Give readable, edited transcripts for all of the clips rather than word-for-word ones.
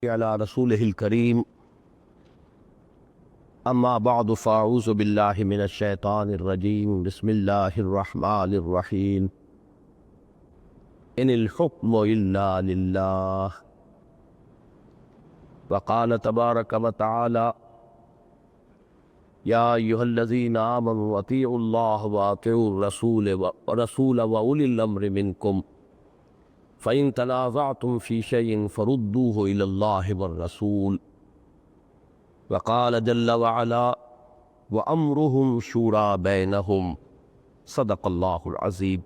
على رسوله الكريم اما بعد فاعوذ بالله من الشيطان الرجيم بسم الله الرحمن الرحيم ان الحكم الا لله وقال تبارك وتعالى يا ايها الذين امنوا اطيعوا الله واطيعوا الرسول واولي الامر منكم فإن تنازعتم في شيء فردوه إلى الله والرسول وقال جل وعلا وأمرهم شورى بينهم صدق الله العظيم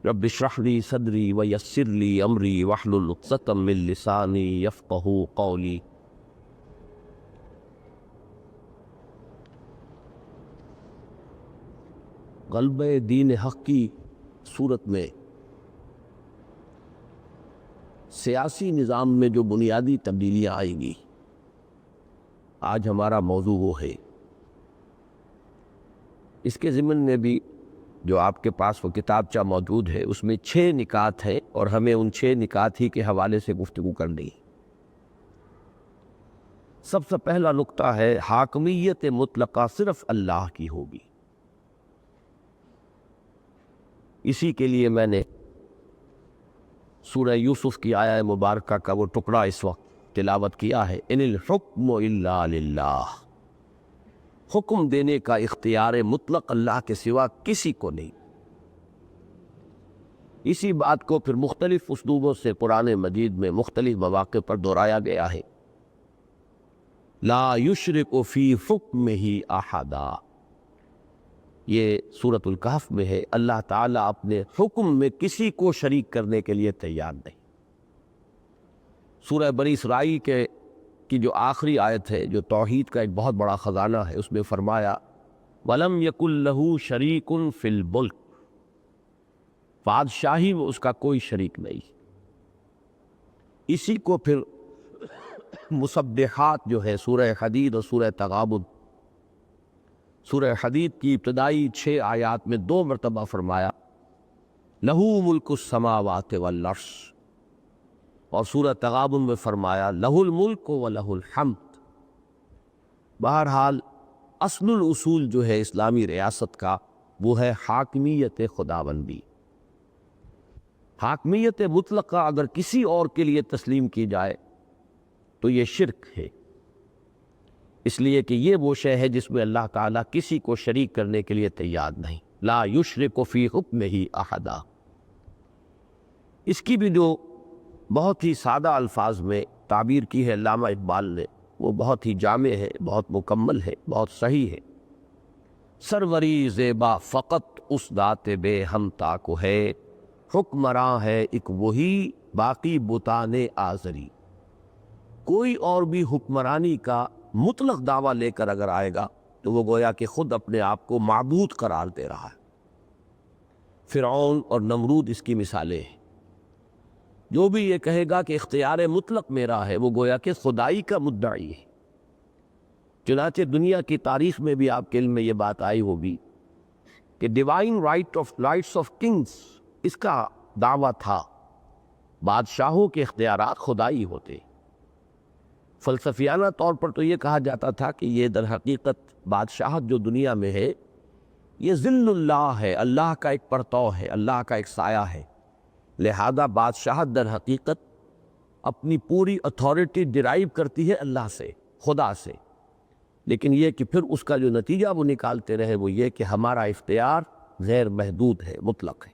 رب اشرح لي صدري ويسر لي أمري واحلل عقدة من لساني يفقهوا قولي۔ غلبہ دین حق کی صورت میں سیاسی نظام میں جو بنیادی تبدیلیاں آئیں گی، آج ہمارا موضوع وہ ہے۔ اس کے ضمن میں بھی جو آپ کے پاس وہ کتابچہ موجود ہے، اس میں 6 نکات ہیں اور ہمیں ان 6 نکات ہی کے حوالے سے گفتگو کرنی ہے۔ سب سے پہلا نقطہ ہے حاکمیت مطلقہ صرف اللہ کی ہوگی۔ اسی کے لیے میں نے سورہ یوسف کی آیہ مبارکہ کا وہ ٹکڑا اس وقت تلاوت کیا ہے، ان الحکم الا للہ، حکم دینے کا اختیار مطلق اللہ کے سوا کسی کو نہیں۔ اسی بات کو پھر مختلف اسلوبوں سے قرآن مجید میں مختلف مواقع پر دہرایا گیا ہے۔ لا یشرک فی حکمہ احدا، یہ سورۃ الکہف میں ہے۔ اللہ تعالیٰ اپنے حکم میں کسی کو شریک کرنے کے لیے تیار نہیں۔ سورہ بنی اسرائیل کی جو آخری آیت ہے، جو توحید کا ایک بہت بڑا خزانہ ہے، اس میں فرمایا وَلَمْ يَكُنْ لَهُ شَرِيكٌ فِي الْمُلْكِ، بادشاہی میں اس کا کوئی شریک نہیں۔ اسی کو پھر مسبحات جو ہے سورہ حدید اور سورہ تغابن، سورہ حدید کی ابتدائی 6 آیات میں 2 مرتبہ فرمایا لہو ملک السماوات والارض، اور سورہ تغابن میں فرمایا لہو الملک ولہو الحمد۔ بہرحال اصل الاصول جو ہے اسلامی ریاست کا وہ ہے حاکمیت خداوندی۔ حاکمیت مطلقہ اگر کسی اور کے لیے تسلیم کی جائے تو یہ شرک ہے، اس لیے کہ یہ وہ شے ہے جس میں اللہ تعالیٰ کسی کو شریک کرنے کے لیے تیار نہیں۔ لا یشرک فی حکمہ احدا، اس کی بھی جو بہت ہی سادہ الفاظ میں تعبیر کی ہے علامہ اقبال نے، وہ بہت ہی جامع ہے، بہت مکمل ہے، بہت صحیح ہے۔ سروری زیبا فقط اس ذات بے ہمتا کو ہے، حکمراں ہے ایک وہی باقی بتان آزری۔ کوئی اور بھی حکمرانی کا مطلق دعویٰ لے کر اگر آئے گا تو وہ گویا کہ خود اپنے آپ کو معبود قرار دے رہا ہے۔ فرعون اور نمرود اس کی مثالیں ہیں۔ جو بھی یہ کہے گا کہ اختیار مطلق میرا ہے، وہ گویا کہ خدائی کا مدعی ہے۔ چنانچہ دنیا کی تاریخ میں بھی آپ کے علم میں یہ بات آئی ہوگی کہ ڈیوائن رائٹس آف کنگز، اس کا دعویٰ تھا۔ بادشاہوں کے اختیارات خدائی ہوتے۔ فلسفیانہ طور پر تو یہ کہا جاتا تھا کہ یہ در حقیقت بادشاہت جو دنیا میں ہے یہ ذل اللہ ہے، اللہ کا ایک پرتو ہے، اللہ کا ایک سایہ ہے، لہذا بادشاہت در حقیقت اپنی پوری اتھارٹی ڈرائیو کرتی ہے اللہ سے، خدا سے۔ لیکن یہ کہ پھر اس کا جو نتیجہ وہ نکالتے رہے وہ یہ کہ ہمارا اختیار غیر محدود ہے، مطلق ہے۔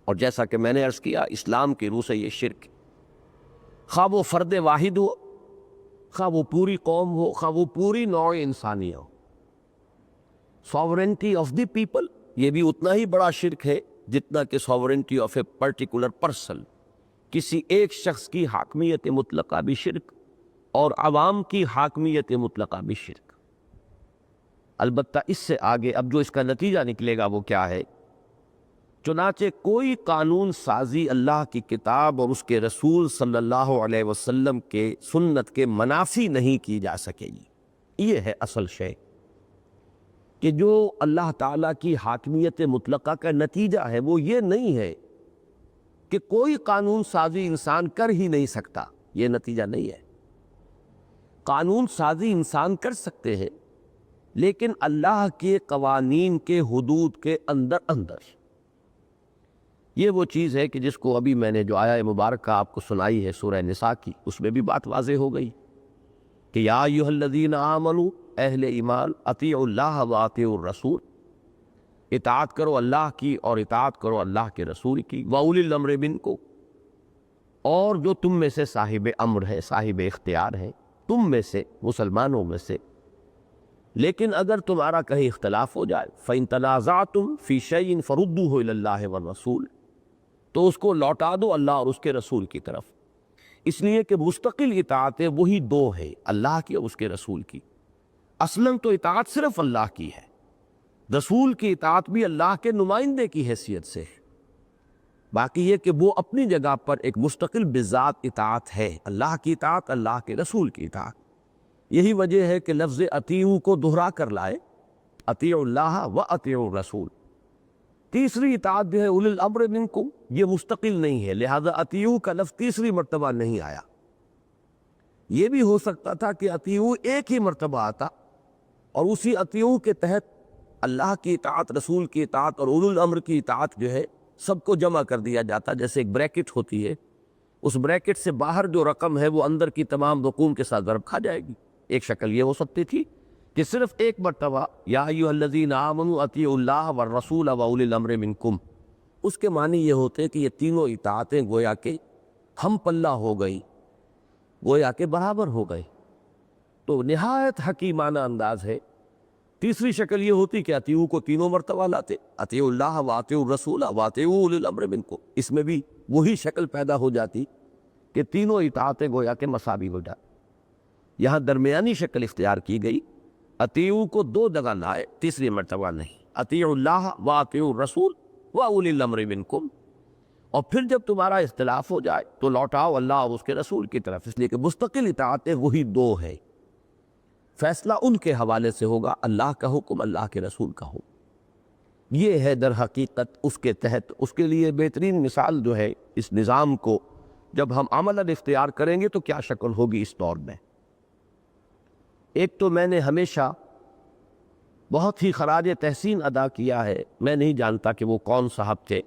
اور جیسا کہ میں نے عرض کیا، اسلام کی روح سے یہ شرک، خواہ وہ فرد واحد ہو، خواہ وہ پوری قوم ہو، خواہ وہ پوری نوع انسانی ہو۔ ساورنٹی آف دی پیپل، یہ بھی اتنا ہی بڑا شرک ہے جتنا کہ sovereignty of a particular person, کسی ایک شخص کی حاکمیت مطلقہ بھی شرک اور عوام کی حاکمیت مطلقہ بھی شرک۔ البتہ اس سے آگے اب جو اس کا نتیجہ نکلے گا وہ کیا ہے؟ چنانچہ کوئی قانون سازی اللہ کی کتاب اور اس کے رسول صلی اللہ علیہ وسلم کے سنت کے منافی نہیں کی جا سکے گی۔ یہ ہے اصل شے کہ جو اللہ تعالیٰ کی حاکمیت مطلقہ کا نتیجہ ہے وہ یہ نہیں ہے کہ کوئی قانون سازی انسان کر ہی نہیں سکتا، یہ نتیجہ نہیں ہے۔ قانون سازی انسان کر سکتے ہیں، لیکن اللہ کے قوانین کے حدود کے اندر۔ یہ وہ چیز ہے کہ جس کو ابھی میں نے جو آیہ مبارکہ آپ کو سنائی ہے سورہ نساء کی، اس میں بھی بات واضح ہو گئی کہ یا ایھا الذین آمنوا، اہل ایمان، اطیعوا اللہ و اطیعوا الرسول، اطاعت کرو اللہ کی اور اطاعت کرو اللہ کے رسول کی، وَأُولِي الْأَمْرِ مِنْکُمْ، اور جو تم میں سے صاحب امر ہے، صاحب اختیار ہے، تم میں سے، مسلمانوں میں سے۔ لیکن اگر تمہارا کہیں اختلاف ہو جائے، فَإِن تَنَازَعْتُمْ فِي شَيْءٍ فَرُدُّوهُ إِلَى اللَّهِ وَالرَّسُولِ، تو اس کو لوٹا دو اللہ اور اس کے رسول کی طرف، اس لیے کہ مستقل اطاعت وہی دو ہے، اللہ کی اور اس کے رسول کی۔ اصلاً تو اطاعت صرف اللہ کی ہے، رسول کی اطاعت بھی اللہ کے نمائندے کی حیثیت سے ہے، باقی یہ کہ وہ اپنی جگہ پر ایک مستقل بذات اطاعت ہے، اللہ کی اطاعت، اللہ کے رسول کی اطاعت۔ یہی وجہ ہے کہ لفظ اطیعوا کو دہرا کر لائے، اطیعوا اللہ و اطیعوا الرسول۔ تیسری اطاعت جو ہے اولی الامر منکم، یہ مستقل نہیں ہے، لہذا اطیعوا کا لفظ تیسری مرتبہ نہیں آیا۔ یہ بھی ہو سکتا تھا کہ اطیعوا ایک ہی مرتبہ آتا اور اسی اطیعوا کے تحت اللہ کی اطاعت، رسول کی اطاعت اور اولی الامر کی اطاعت جو ہے سب کو جمع کر دیا جاتا، جیسے ایک بریکٹ ہوتی ہے، اس بریکٹ سے باہر جو رقم ہے وہ اندر کی تمام رقوم کے ساتھ ضرب کھا جائے گی۔ ایک شکل یہ ہو سکتی تھی کہ صرف ایک مرتبہ یا ایھا الذین آمنوا اطیعوا اللہ والرسول واولی الامر منکم، اس کے معنی یہ ہوتے کہ یہ تینوں اطاعتیں گویا کہ ہم پلہ ہو گئی، گویا کہ برابر ہو گئے۔ تو نہایت حکیمانہ انداز ہے۔ تیسری شکل یہ ہوتی کہ اطیعوا کو تینوں مرتبہ لاتے، اطیعوا اللہ واطیعوا الرسول واطیعوا اولی الامر منکم، اس میں بھی وہی شکل پیدا ہو جاتی کہ تینوں اطاعتیں گویا کہ مساوی ہو جاتی۔ یہاں درمیانی شکل اختیار کی گئی، اطیعوا کو دو جگہ لائے، تیسری مرتبہ نہیں، اطیعوا اللہ واطیعوا الرسول واولی الامر منکم، اور پھر جب تمہارا اختلاف ہو جائے تو لوٹاؤ اللہ اور اس کے رسول کی طرف، اس لیے کہ مستقل اطاعتیں وہی دو ہے، فیصلہ ان کے حوالے سے ہوگا، اللہ کا حکم، اللہ کے رسول کا حکم۔ یہ ہے در حقیقت اس کے تحت، اس کے لیے بہترین مثال جو ہے اس نظام کو جب ہم عملاً اختیار کریں گے تو کیا شکل ہوگی اس دور میں۔ ایک تو میں نے ہمیشہ بہت ہی خراج تحسین ادا کیا ہے، میں نہیں جانتا کہ وہ کون صاحب تھے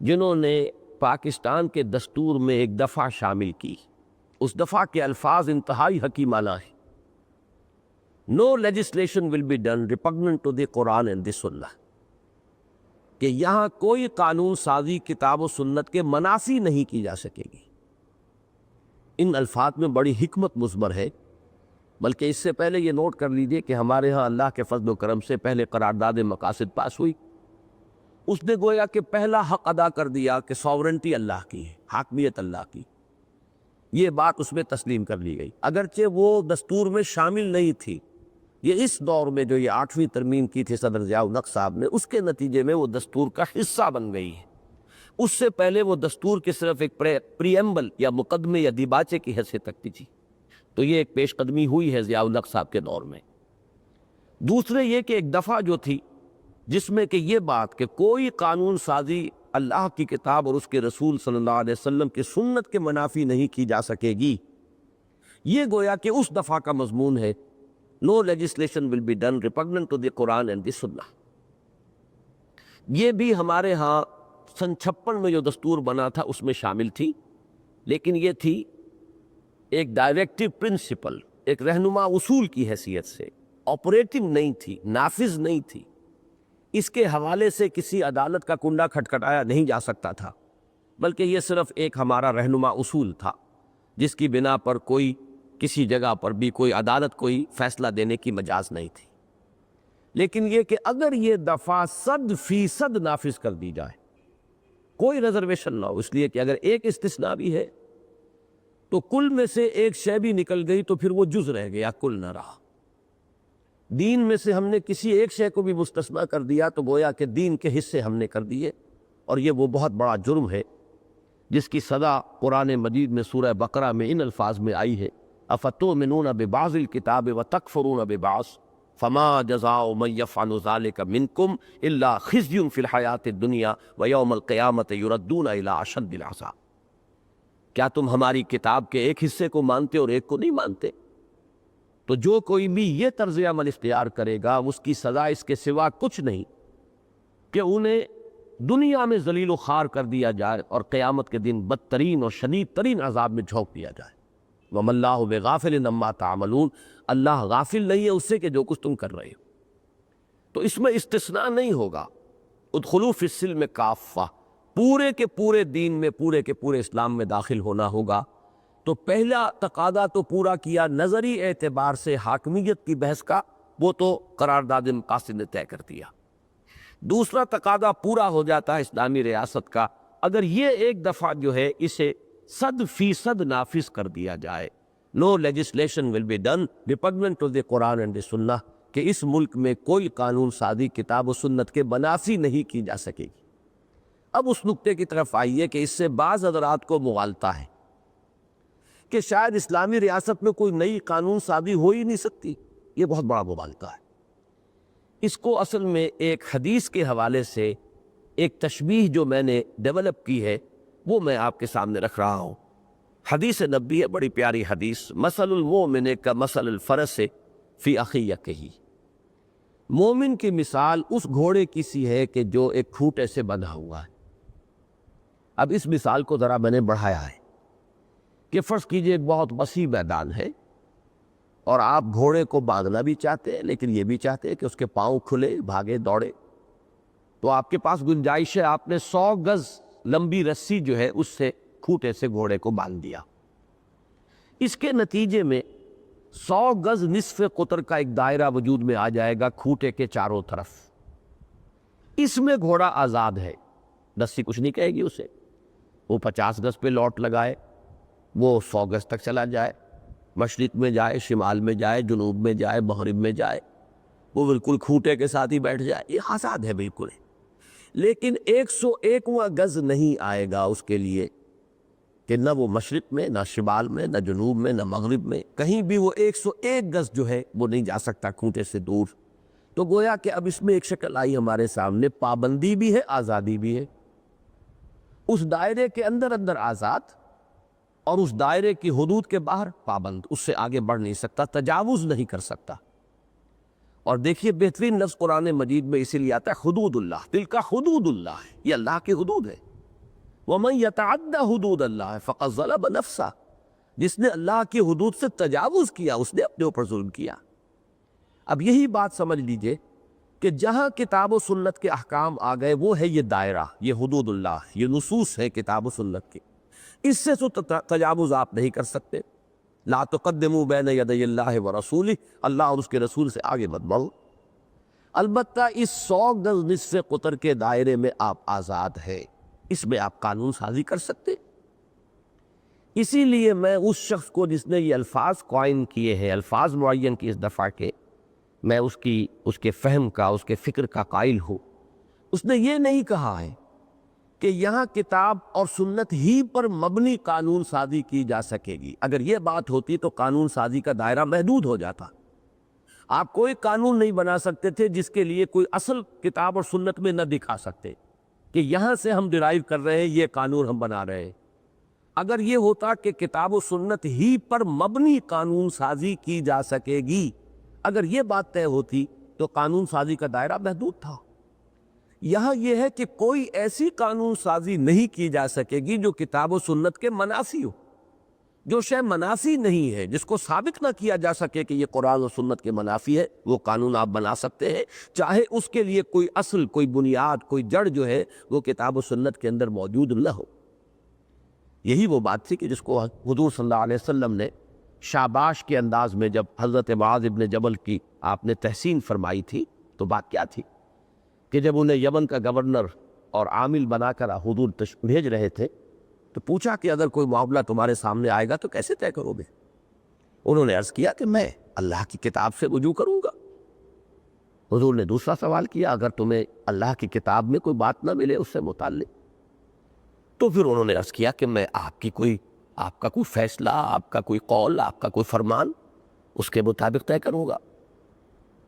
جنہوں نے پاکستان کے دستور میں ایک دفعہ شامل کی۔ اس دفعہ کے الفاظ انتہائی حکیمانہ ہیں: No legislation will be done repugnant to the Quran and the Sunnah، کہ یہاں کوئی قانون سازی کتاب و سنت کے منافی نہیں کی جا سکے گی۔ ان الفاظ میں بڑی حکمت مضمر ہے، بلکہ اس سے پہلے یہ نوٹ کر لیجئے کہ ہمارے ہاں اللہ کے فضل و کرم سے پہلے قرارداد مقاصد پاس ہوئی، اس نے گویا کہ پہلا حق ادا کر دیا کہ ساورنٹی اللہ کی ہے، حاکمیت اللہ کی، یہ بات اس میں تسلیم کر لی گئی، اگرچہ وہ دستور میں شامل نہیں تھی۔ یہ اس دور میں جو یہ 8ویں ترمیم کی تھی صدر ضیاء الحق صاحب نے، اس کے نتیجے میں وہ دستور کا حصہ بن گئی ہے۔ اس سے پہلے وہ دستور کے صرف ایک پریمبل یا مقدمے یا دیباچے کی حیثیت رکھتی تھی، تو یہ ایک پیش قدمی ہوئی ہے ضیاء الحق صاحب کے دور میں۔ دوسرے یہ کہ ایک دفعہ جو تھی جس میں کہ یہ بات کہ کوئی قانون سازی اللہ کی کتاب اور اس کے رسول صلی اللہ علیہ وسلم کی سنت کے منافی نہیں کی جا سکے گی، یہ گویا کہ اس دفعہ کا مضمون ہے، No legislation will be done repugnant to the Quran and the Sunnah۔ یہ بھی ہمارے ہاں سن 56 میں جو دستور بنا تھا اس میں شامل تھی، لیکن یہ تھی ایک ڈائریکٹو پرنسپل، ایک رہنما اصول کی حیثیت سے، آپریٹو نہیں تھی، نافذ نہیں تھی، اس کے حوالے سے کسی عدالت کا کنڈا کھٹکھٹایا نہیں جا سکتا تھا، بلکہ یہ صرف ایک ہمارا رہنما اصول تھا جس کی بنا پر کوئی کسی جگہ پر بھی کوئی عدالت کوئی فیصلہ دینے کی مجاز نہیں تھی۔ لیکن یہ کہ اگر یہ دفعہ 100% نافذ کر دی جائے، کوئی ریزرویشن نہ ہو، اس لیے کہ اگر ایک استثناء بھی ہے تو کل میں سے ایک شے بھی نکل گئی تو پھر وہ جز رہ گیا، کل نہ رہا۔ دین میں سے ہم نے کسی ایک شے کو بھی مستثنیٰ کر دیا تو گویا کہ دین کے حصے ہم نے کر دیے، اور یہ وہ بہت بڑا جرم ہے جس کی سزا قرآن مجید میں سورہ بقرہ میں ان الفاظ میں آئی ہے: افتؤمنون ببعض الکتاب وتکفرون ببعض فما جزاء من یفعل ذلک منکم الا خزی فی الحیاۃ الدنیا ویوم القیامۃ یردون الی اشد العذاب۔ کیا تم ہماری کتاب کے ایک حصے کو مانتے اور ایک کو نہیں مانتے؟ تو جو کوئی بھی یہ طرز عمل اختیار کرے گا اس کی سزا اس کے سوا کچھ نہیں کہ انہیں دنیا میں ذلیل و خوار کر دیا جائے اور قیامت کے دن بدترین اور شدید ترین عذاب میں جھونک دیا جائے۔ وَمَا اللَّهُ بِغَافِلٍ عَمَّا تَعْمَلُونَ، اللہ غافل نہیں ہے اس سے کہ جو کچھ تم کر رہے ہو۔ تو اس میں استثناء نہیں ہوگا، ادخلوا فی السلم کافہ، پورے کے پورے دین میں، پورے کے پورے اسلام میں داخل ہونا ہوگا۔ تو پہلا تقاضا تو پورا کیا نظری اعتبار سے حاکمیت کی بحث کا، وہ تو قرارداد مقاصد نے طے کر دیا۔ دوسرا تقاضا پورا ہو جاتا ہے اسلامی ریاست کا اگر یہ ایک دفعہ جو ہے اسے 100% نافذ کر دیا جائے، no legislation will be done repugnant to the Quran and the Sunnah, کہ اس ملک میں کوئی قانون سازی کتاب و سنت کے منافی نہیں کی جا سکے گی۔ اب اس نقطے کی طرف آئیے کہ اس سے بعض حضرات کو مغالطہ ہے کہ شاید اسلامی ریاست میں کوئی نئی قانون سازی ہو ہی نہیں سکتی۔ یہ بہت بڑا مغالطہ ہے۔ اس کو اصل میں ایک حدیث کے حوالے سے ایک تشبیہ جو میں نے ڈیولپ کی ہے وہ میں آپ کے سامنے رکھ رہا ہوں۔ حدیث نبی ہے، بڑی پیاری حدیث، مثل المؤمن کمثل الفرس فی اخیکہ، مومن کی مثال اس گھوڑے کی سی ہے کہ جو ایک کھوٹے سے بندھا ہوا ہے۔ اب اس مثال کو ذرا میں نے بڑھایا ہے کہ فرض کیجئے ایک بہت وسیع میدان ہے اور آپ گھوڑے کو باندھنا بھی چاہتے ہیں لیکن یہ بھی چاہتے ہیں کہ اس کے پاؤں کھلے، بھاگے دوڑے، تو آپ کے پاس گنجائش ہے، آپ نے 100 گز لمبی رسی جو ہے اس سے کھوٹے سے گھوڑے کو باندھ دیا۔ اس کے نتیجے میں 100 گز نصف قطر کا ایک دائرہ وجود میں آ جائے گا کھوٹے کے چاروں طرف۔ اس میں گھوڑا آزاد ہے، رسی کچھ نہیں کہے گی اسے، وہ 50 گز پہ لوٹ لگائے، وہ 100 گز تک چلا جائے، مشرق میں جائے، شمال میں جائے، جنوب میں جائے، مغرب میں جائے، وہ بالکل کھوٹے کے ساتھ ہی بیٹھ جائے، یہ آزاد ہے بالکل۔ لیکن 101واں گز نہیں آئے گا اس کے لیے کہ نہ وہ مشرق میں، نہ شمال میں، نہ جنوب میں، نہ مغرب میں، کہیں بھی وہ 101 گز جو ہے وہ نہیں جا سکتا کھوٹے سے دور۔ تو گویا کہ اب اس میں ایک شکل آئی ہمارے سامنے، پابندی بھی ہے، آزادی بھی ہے۔ اس دائرے کے اندر اندر آزاد اور اس دائرے کی حدود کے باہر پابند، اس سے آگے بڑھ نہیں سکتا، تجاوز نہیں کر سکتا۔ اور دیکھیے بہترین لفظ قرآن مجید میں اسی لیے آتا ہے حدود اللہ، تلک حدود اللہ، یہ اللہ کی حدود ہے۔ وَمَن يَتَعَدَّ حُدُودَ اللَّهِ فَقَدْ ظَلَمَ نَفْسَهُ، جس نے اللہ کی حدود سے تجاوز کیا اس نے اپنے اوپر ظلم کیا۔ اب یہی بات سمجھ لیجئے کہ جہاں کتاب و سنت کے احکام آ گئے وہ ہے یہ دائرہ، یہ حدود اللہ، یہ نصوص ہے کتاب و سنت کے، اس سے تو تجاوز آپ نہیں کر سکتے۔ لا تقدموا بین یدی اللہ ورسولہ، اللہ اور اس کے رسول سے آگے مت بڑھو۔ البتہ اس 100 گز نصف قطر کے دائرے میں آپ آزاد ہے، اس میں آپ قانون سازی کر سکتے۔ اسی لیے میں اس شخص کو جس نے یہ الفاظ قائم کیے ہیں، الفاظ معین کی اس دفعہ کے، میں اس کے فہم کا، اس کے فکر کا قائل ہوں۔ اس نے یہ نہیں کہا ہے کہ یہاں کتاب اور سنت ہی پر مبنی قانون سازی کی جا سکے گی۔ اگر یہ بات ہوتی تو قانون سازی کا دائرہ محدود ہو جاتا۔ آپ کوئی قانون نہیں بنا سکتے تھے جس کے لیے کوئی اصل کتاب اور سنت میں نہ دکھا سکتے کہ یہاں سے ہم ڈرائیو کر رہے ہیں، یہ قانون ہم بنا رہے ہیں۔ اگر یہ ہوتا کہ کتاب و سنت ہی پر مبنی قانون سازی کی جا سکے گی، اگر یہ بات طے ہوتی تو قانون سازی کا دائرہ محدود تھا۔ یہاں یہ ہے کہ کوئی ایسی قانون سازی نہیں کی جا سکے گی جو کتاب و سنت کے منافی ہو۔ جو شے منافی نہیں ہے، جس کو ثابت نہ کیا جا سکے کہ یہ قرآن و سنت کے منافی ہے، وہ قانون آپ بنا سکتے ہیں، چاہے اس کے لیے کوئی اصل، کوئی بنیاد، کوئی جڑ جو ہے وہ کتاب و سنت کے اندر موجود نہ ہو۔ یہی وہ بات تھی کہ جس کو حضور صلی اللہ علیہ وسلم نے شاباش کے انداز میں جب حضرت معاذ ابن جبل کی آپ نے تحسین فرمائی تھی تو بات کیا تھی کہ جب انہیں یمن کا گورنر اور عامل بنا کر حضور بھیج رہے تھے تو پوچھا کہ اگر کوئی معاملہ تمہارے سامنے آئے گا تو کیسے طے کرو گے؟ انہوں نے عرض کیا کہ میں اللہ کی کتاب سے رجوع کروں گا۔ حضور نے دوسرا سوال کیا، اگر تمہیں اللہ کی کتاب میں کوئی بات نہ ملے اس سے متعلق، تو پھر انہوں نے عرض کیا کہ میں آپ کا کوئی فیصلہ، آپ کا کوئی قول، آپ کا کوئی فرمان، اس کے مطابق طے کروں گا۔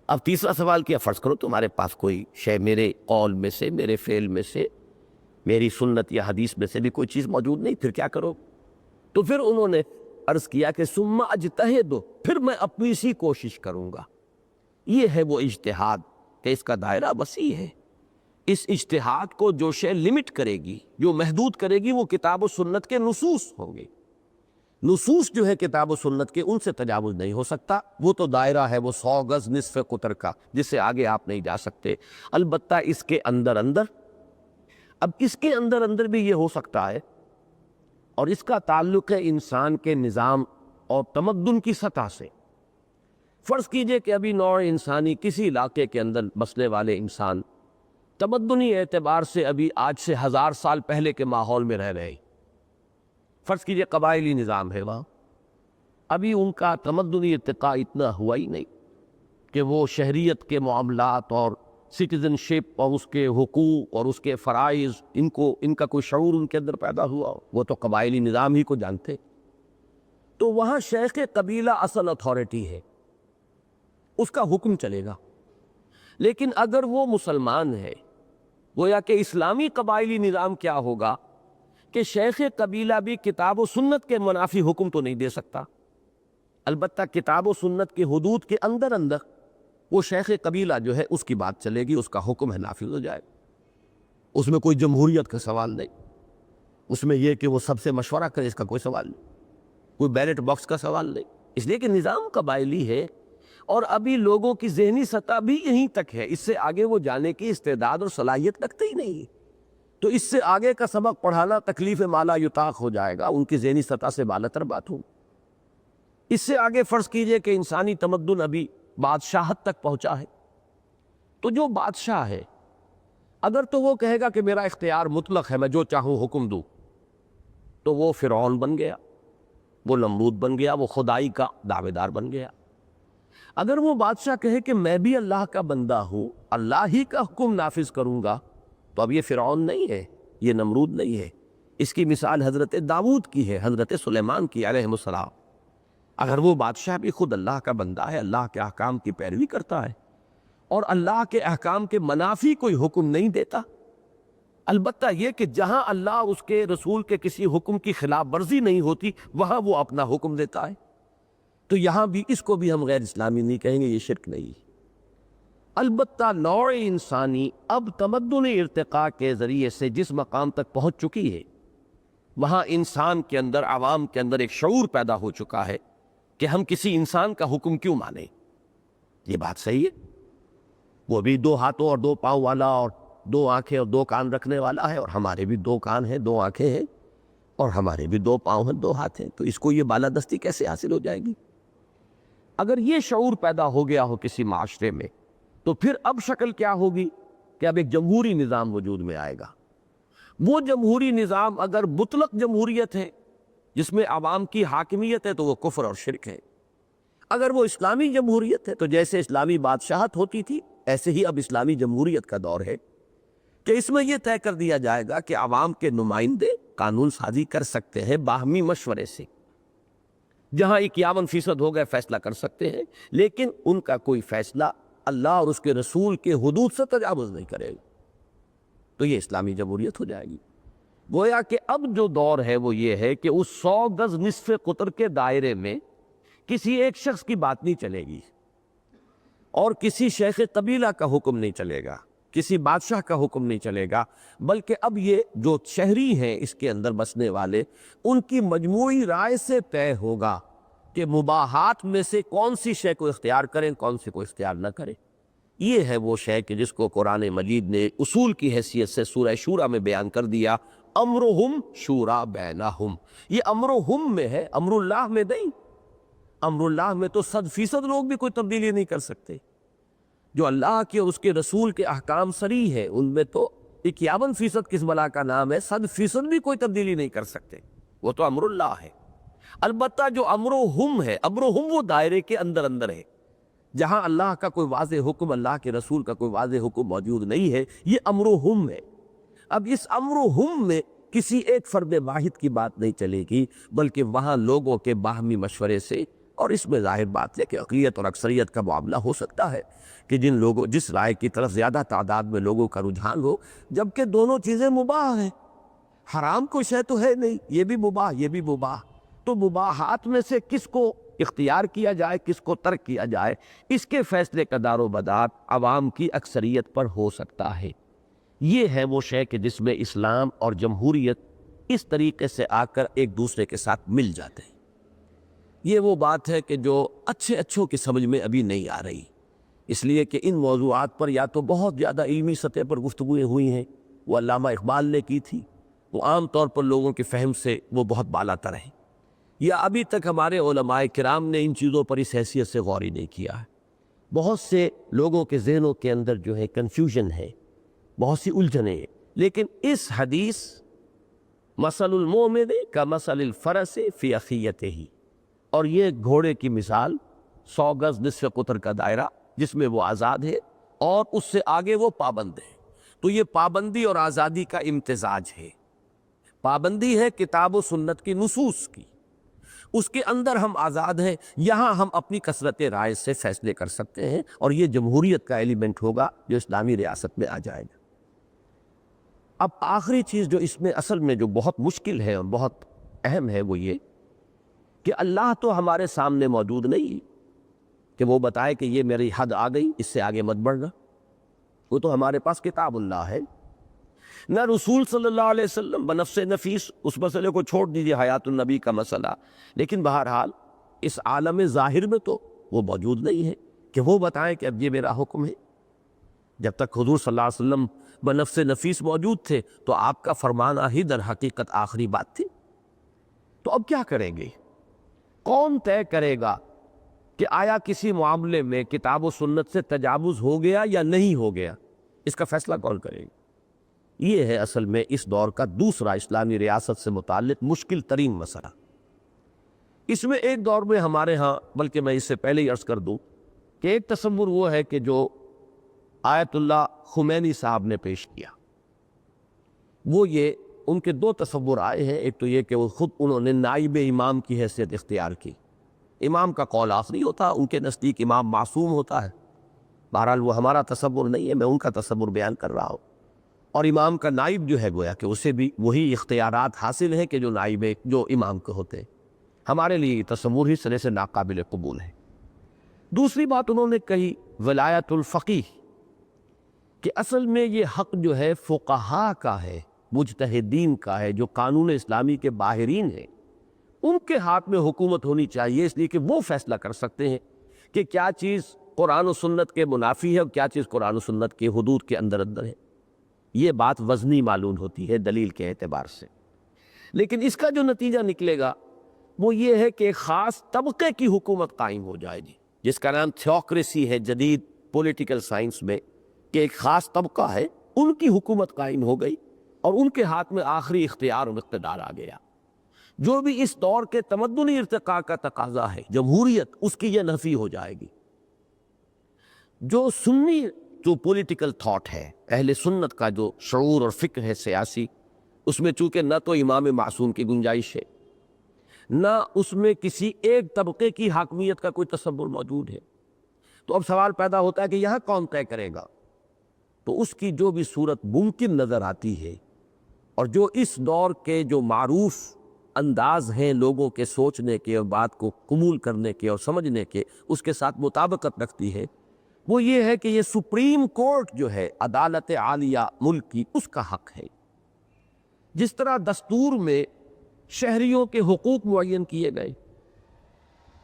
اب تیسرا سوال کیا، فرض کرو تمہارے پاس کوئی شے میرے قول میں سے، میرے فعل میں سے، میری سنت یا حدیث میں سے بھی کوئی چیز موجود نہیں، پھر کیا کرو؟ تو پھر انہوں نے عرض کیا کہ ثم اجتہد، پھر میں اپنی سی کوشش کروں گا۔ یہ ہے وہ اجتہاد کہ اس کا دائرہ وسیع ہے۔ اس اجتہاد کو جو شے لمٹ کرے گی، جو محدود کرے گی، وہ کتاب و سنت کے نصوص ہوں گے۔ نصوص جو ہے کتاب و سنت کے، ان سے تجاوز نہیں ہو سکتا۔ وہ تو دائرہ ہے وہ 100 گز نصف قطر کا، جس سے آگے آپ نہیں جا سکتے۔ البتہ اس کے اندر اب اس کے اندر بھی یہ ہو سکتا ہے، اور اس کا تعلق ہے انسان کے نظام اور تمدن کی سطح سے۔ فرض کیجئے کہ ابھی نوع انسانی کسی علاقے کے اندر بسنے والے انسان تمدنی اعتبار سے ابھی آج سے 1000 سال پہلے کے ماحول میں رہ رہے ہیں۔ فرض کیجئے قبائلی نظام ہے وہاں، ابھی ان کا تمدنی ارتقاء اتنا ہوا ہی نہیں کہ وہ شہریت کے معاملات اور سٹیزن شپ اور اس کے حقوق اور اس کے فرائض ان کا کوئی شعور ان کے اندر پیدا ہوا ہو۔ وہ تو قبائلی نظام ہی کو جانتے۔ تو وہاں شیخ قبیلہ اصل اتھارٹی ہے، اس کا حکم چلے گا۔ لیکن اگر وہ مسلمان ہے، گویا کہ اسلامی قبائلی نظام کیا ہوگا کہ شیخ قبیلہ بھی کتاب و سنت کے منافی حکم تو نہیں دے سکتا، البتہ کتاب و سنت کے حدود کے اندر وہ شیخ قبیلہ جو ہے اس کی بات چلے گی، اس کا حکم ہے نافذ ہو جائے گا۔ اس میں کوئی جمہوریت کا سوال نہیں، اس میں یہ کہ وہ سب سے مشورہ کرے، اس کا کوئی سوال نہیں، کوئی بیلٹ باکس کا سوال نہیں، اس لیے کہ نظام قبائلی ہے اور ابھی لوگوں کی ذہنی سطح بھی یہیں تک ہے۔ اس سے آگے وہ جانے کی استعداد اور صلاحیت رکھتے ہی نہیں، تو اس سے آگے کا سبق پڑھانا تکلیف مالا یطاق ہو جائے گا، ان کی ذہنی سطح سے بالاتر بات ہو۔ اس سے آگے فرض کیجئے کہ انسانی تمدن ابھی بادشاہت تک پہنچا ہے، تو جو بادشاہ ہے اگر تو وہ کہے گا کہ میرا اختیار مطلق ہے، میں جو چاہوں حکم دوں، تو وہ فرعون بن گیا، وہ نمرود بن گیا، وہ خدائی کا دعوے دار بن گیا۔ اگر وہ بادشاہ کہے کہ میں بھی اللہ کا بندہ ہوں، اللہ ہی کا حکم نافذ کروں گا، تو اب یہ فرعون نہیں ہے، یہ نمرود نہیں ہے۔ اس کی مثال حضرت داؤد کی ہے، حضرت سلیمان کی علیہ السلام۔ اگر وہ بادشاہ بھی خود اللہ کا بندہ ہے، اللہ کے احکام کی پیروی کرتا ہے اور اللہ کے احکام کے منافی کوئی حکم نہیں دیتا، البتہ یہ کہ جہاں اللہ اس کے رسول کے کسی حکم کی خلاف ورزی نہیں ہوتی، وہاں وہ اپنا حکم دیتا ہے، تو یہاں بھی اس کو بھی ہم غیر اسلامی نہیں کہیں گے، یہ شرک نہیں۔ البتہ نوع انسانی اب تمدن ارتقاء کے ذریعے سے جس مقام تک پہنچ چکی ہے، وہاں انسان کے اندر، عوام کے اندر ایک شعور پیدا ہو چکا ہے کہ ہم کسی انسان کا حکم کیوں مانیں۔ یہ بات صحیح ہے، وہ بھی 2 ہاتھوں اور 2 پاؤں والا اور 2 آنکھیں اور 2 کان رکھنے والا ہے، اور ہمارے بھی 2 کان ہیں، 2 آنکھیں ہیں، اور ہمارے بھی 2 پاؤں ہیں، 2 ہاتھ ہیں، تو اس کو یہ بالادستی کیسے حاصل ہو جائے گی؟ اگر یہ شعور پیدا ہو گیا ہو کسی معاشرے میں، تو پھر اب شکل کیا ہوگی کہ اب ایک جمہوری نظام وجود میں آئے گا۔ وہ جمہوری نظام اگر مطلق جمہوریت ہے جس میں عوام کی حاکمیت ہے، تو وہ کفر اور شرک ہے۔ اگر وہ اسلامی جمہوریت ہے، تو جیسے اسلامی بادشاہت ہوتی تھی، ایسے ہی اب اسلامی جمہوریت کا دور ہے کہ اس میں یہ طے کر دیا جائے گا کہ عوام کے نمائندے قانون سازی کر سکتے ہیں باہمی مشورے سے، جہاں 51% ہو گئے فیصلہ کر سکتے ہیں، لیکن ان کا کوئی فیصلہ اللہ اور اس کے رسول کے حدود سے تجاوز نہیں کرے گا، تو یہ اسلامی جمہوریت ہو جائے گی۔ گویا کہ اب جو دور ہے وہ یہ ہے کہ اس 100 گز نصف قطر کے دائرے میں کسی ایک شخص کی بات نہیں چلے گی، اور کسی شیخ قبیلہ کا حکم نہیں چلے گا، کسی بادشاہ کا حکم نہیں چلے گا، بلکہ اب یہ جو شہری ہیں اس کے اندر بسنے والے، ان کی مجموعی رائے سے طے ہوگا کہ مباحات میں سے کون سی شے کو اختیار کریں، کون سی کو اختیار نہ کریں۔ یہ ہے وہ شے کہ جس کو قرآن مجید نے اصول کی حیثیت سے سورہ شورا میں بیان کر دیا، امرہم شورا بینہم۔ یہ امرہم میں ہے، امر اللہ میں نہیں۔ امر اللہ میں تو 100% لوگ بھی کوئی تبدیلی نہیں کر سکتے۔ جو اللہ کے اور اس کے رسول کے احکام صریح ہے، ان میں تو 51% کس بلا کا نام ہے، 100% بھی کوئی تبدیلی نہیں کر سکتے، وہ تو امر اللہ ہے۔ البتہ جو امرہم ہے، امرہم وہ دائرے کے اندر ہے، جہاں اللہ کا کوئی واضح حکم، اللہ کے رسول کا کوئی واضح حکم موجود نہیں ہے، یہ امرہم ہے۔ اب اس امرہم میں کسی ایک فرد واحد کی بات نہیں چلے گی، بلکہ وہاں لوگوں کے باہمی مشورے سے، اور اس میں ظاہر بات ہے کہ اقلیت اور اکثریت کا معاملہ ہو سکتا ہے کہ جس رائے کی طرف زیادہ تعداد میں لوگوں کا رجحان ہو، جبکہ دونوں چیزیں مباح ہیں، حرام کوئی شے تو ہے نہیں، یہ بھی مباح، یہ بھی مباح، تو مباحات میں سے کس کو اختیار کیا جائے کس کو ترک کیا جائے، اس کے فیصلے کا دار و مدار عوام کی اکثریت پر ہو سکتا ہے۔ یہ ہے وہ شے کہ جس میں اسلام اور جمہوریت اس طریقے سے آ کر ایک دوسرے کے ساتھ مل جاتے ہیں۔ یہ وہ بات ہے کہ جو اچھوں کی سمجھ میں ابھی نہیں آ رہی، اس لیے کہ ان موضوعات پر یا تو بہت زیادہ علمی سطح پر گفتگویں ہوئی ہیں، وہ علامہ اقبال نے کی تھی، وہ عام طور پر لوگوں کے فہم سے وہ بہت بالا تر ہیں، یا ابھی تک ہمارے علماء کرام نے ان چیزوں پر اس حیثیت سے غور ہی نہیں کیا ہے۔ بہت سے لوگوں کے ذہنوں کے اندر جو ہے کنفیوژن ہے، بہت سی الجھنیں ہیں، لیکن اس حدیث مثل المؤمن کمثل الفرس فی اخیتہ، اور یہ گھوڑے کی مثال 100 گز نصف قطر کا دائرہ جس میں وہ آزاد ہے اور اس سے آگے وہ پابند ہے۔ تو یہ پابندی اور آزادی کا امتزاج ہے۔ پابندی ہے کتاب و سنت کی نصوص کی، اس کے اندر ہم آزاد ہیں، یہاں ہم اپنی کثرت رائے سے فیصلے کر سکتے ہیں، اور یہ جمہوریت کا ایلیمنٹ ہوگا جو اسلامی ریاست میں آ جائے گا۔ اب آخری چیز جو اس میں اصل میں جو بہت مشکل ہے اور بہت اہم ہے وہ یہ کہ اللہ تو ہمارے سامنے موجود نہیں ہے کہ وہ بتائے کہ یہ میری حد آ گئی، اس سے آگے مت بڑھنا۔ وہ تو ہمارے پاس کتاب اللہ ہے، نہ رسول صلی اللہ علیہ وسلم بنفس نفیس، اس مسئلے کو چھوڑ دیجئے حیات النبی کا مسئلہ، لیکن بہرحال اس عالم ظاہر میں تو وہ موجود نہیں ہے کہ وہ بتائیں کہ اب یہ میرا حکم ہے۔ جب تک حضور صلی اللہ علیہ وسلم بنفس نفیس موجود تھے تو آپ کا فرمانا ہی در حقیقت آخری بات تھی۔ تو اب کیا کریں گے؟ کون طے کرے گا کہ آیا کسی معاملے میں کتاب و سنت سے تجاوز ہو گیا یا نہیں ہو گیا؟ اس کا فیصلہ کون کرے گا؟ یہ ہے اصل میں اس دور کا دوسرا اسلامی ریاست سے متعلق مشکل ترین مسئلہ۔ اس میں ایک دور میں ہمارے ہاں، بلکہ میں اس سے پہلے ہی عرض کر دوں کہ ایک تصور وہ ہے کہ جو آیت اللہ خمینی صاحب نے پیش کیا، وہ یہ ان کے دو تصور آئے ہیں۔ ایک تو یہ کہ وہ خود انہوں نے نائب امام کی حیثیت اختیار کی، امام کا قول آخری ہوتا، ان کے نزدیک امام معصوم ہوتا ہے۔ بہرحال وہ ہمارا تصور نہیں ہے، میں ان کا تصور بیان کر رہا ہوں۔ اور امام کا نائب جو ہے گویا کہ اسے بھی وہی اختیارات حاصل ہیں کہ جو نائب جو امام کے ہوتے ہیں۔ ہمارے لیے یہ تصور ہی سرے سے ناقابل قبول ہے۔ دوسری بات انہوں نے کہی ولایت الفقیہ، کہ اصل میں یہ حق جو ہے فقہاء کا ہے، مجتہدین کا ہے، جو قانون اسلامی کے باہرین ہیں، ان کے ہاتھ میں حکومت ہونی چاہیے، اس لیے کہ وہ فیصلہ کر سکتے ہیں کہ کیا چیز قرآن و سنت کے منافی ہے اور کیا چیز قرآن و سنت کے حدود کے اندر ہے۔ یہ بات وزنی معلوم ہوتی ہے دلیل کے اعتبار سے، لیکن اس کا جو نتیجہ نکلے گا وہ یہ ہے کہ ایک خاص طبقے کی حکومت قائم ہو جائے گی، جس کا نام تھیوکریسی ہے جدید پولیٹیکل سائنس میں، کہ ایک خاص طبقہ ہے، ان کی حکومت قائم ہو گئی اور ان کے ہاتھ میں آخری اختیار و اقتدار آ گیا۔ جو بھی اس دور کے تمدنی ارتقاء کا تقاضا ہے، جمہوریت، اس کی یہ نفی ہو جائے گی۔ جو سنی جو پولیٹیکل تھاٹ ہے، اہل سنت کا جو شعور اور فکر ہے سیاسی، اس میں چونکہ نہ تو امام معصوم کی گنجائش ہے، نہ اس میں کسی ایک طبقے کی حاکمیت کا کوئی تصور موجود ہے، تو اب سوال پیدا ہوتا ہے کہ یہاں کون طے کرے گا؟ تو اس کی جو بھی صورت ممکن نظر آتی ہے، اور جو اس دور کے جو معروف انداز ہیں لوگوں کے سوچنے کے اور بات کو قبول کرنے کے اور سمجھنے کے، اس کے ساتھ مطابقت رکھتی ہے، وہ یہ ہے کہ یہ سپریم کورٹ جو ہے عدالت عالیہ ملک کی، اس کا حق ہے۔ جس طرح دستور میں شہریوں کے حقوق معین کیے گئے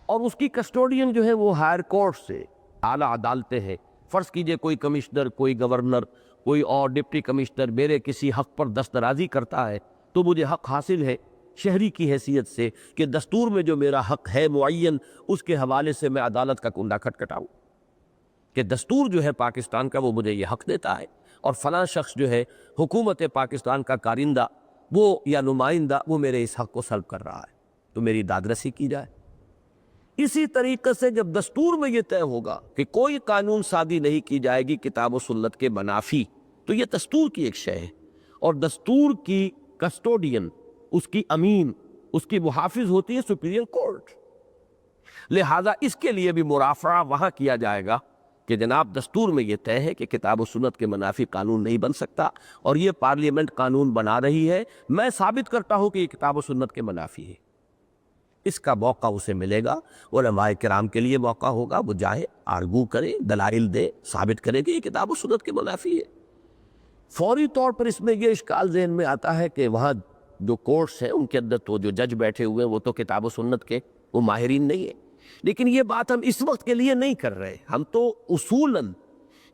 اور اس کی کسٹوڈین جو ہے وہ ہائر کورٹ سے اعلیٰ عدالتیں ہیں، فرض کیجئے کوئی کمشنر، کوئی گورنر، کوئی اور ڈپٹی کمشنر میرے کسی حق پر دسترازی کرتا ہے تو مجھے حق حاصل ہے شہری کی حیثیت سے کہ دستور میں جو میرا حق ہے معین، اس کے حوالے سے میں عدالت کا کنڈا کھٹکھٹاؤں کہ دستور جو ہے پاکستان کا وہ مجھے یہ حق دیتا ہے، اور فلاں شخص جو ہے حکومت پاکستان کا کارندہ وہ یا نمائندہ، وہ میرے اس حق کو سلب کر رہا ہے، تو میری داد رسی کی جائے۔ اسی طریقے سے جب دستور میں یہ طے ہوگا کہ کوئی قانون سازی نہیں کی جائے گی کتاب و سنت کے منافی، تو یہ دستور کی ایک شے ہے، اور دستور کی کسٹوڈین، اس کی امین، اس کی محافظ ہوتی ہے سپیریئر کورٹ۔ لہذا اس کے لیے بھی مرافعہ وہاں کیا جائے گا کہ جناب دستور میں یہ طے ہے کہ کتاب و سنت کے منافی قانون نہیں بن سکتا، اور یہ پارلیمنٹ قانون بنا رہی ہے، میں ثابت کرتا ہوں کہ یہ کتاب و سنت کے منافی ہے۔ اس کا موقع اسے ملے گا، علماء کرام کے لیے موقع ہوگا، وہ جائے آرگو کرے، دلائل دے، ثابت کرے کہ یہ کتاب و سنت کے منافی ہے۔ فوری طور پر اس میں یہ اشکال ذہن میں آتا ہے کہ وہاں جو کورٹس ہیں ان کے اندر تو جو جج بیٹھے ہوئے ہیں وہ تو کتاب و سنت کے وہ ماہرین نہیں ہیں، لیکن یہ بات ہم اس وقت کے لیے نہیں کر رہے، ہم تو اصولاً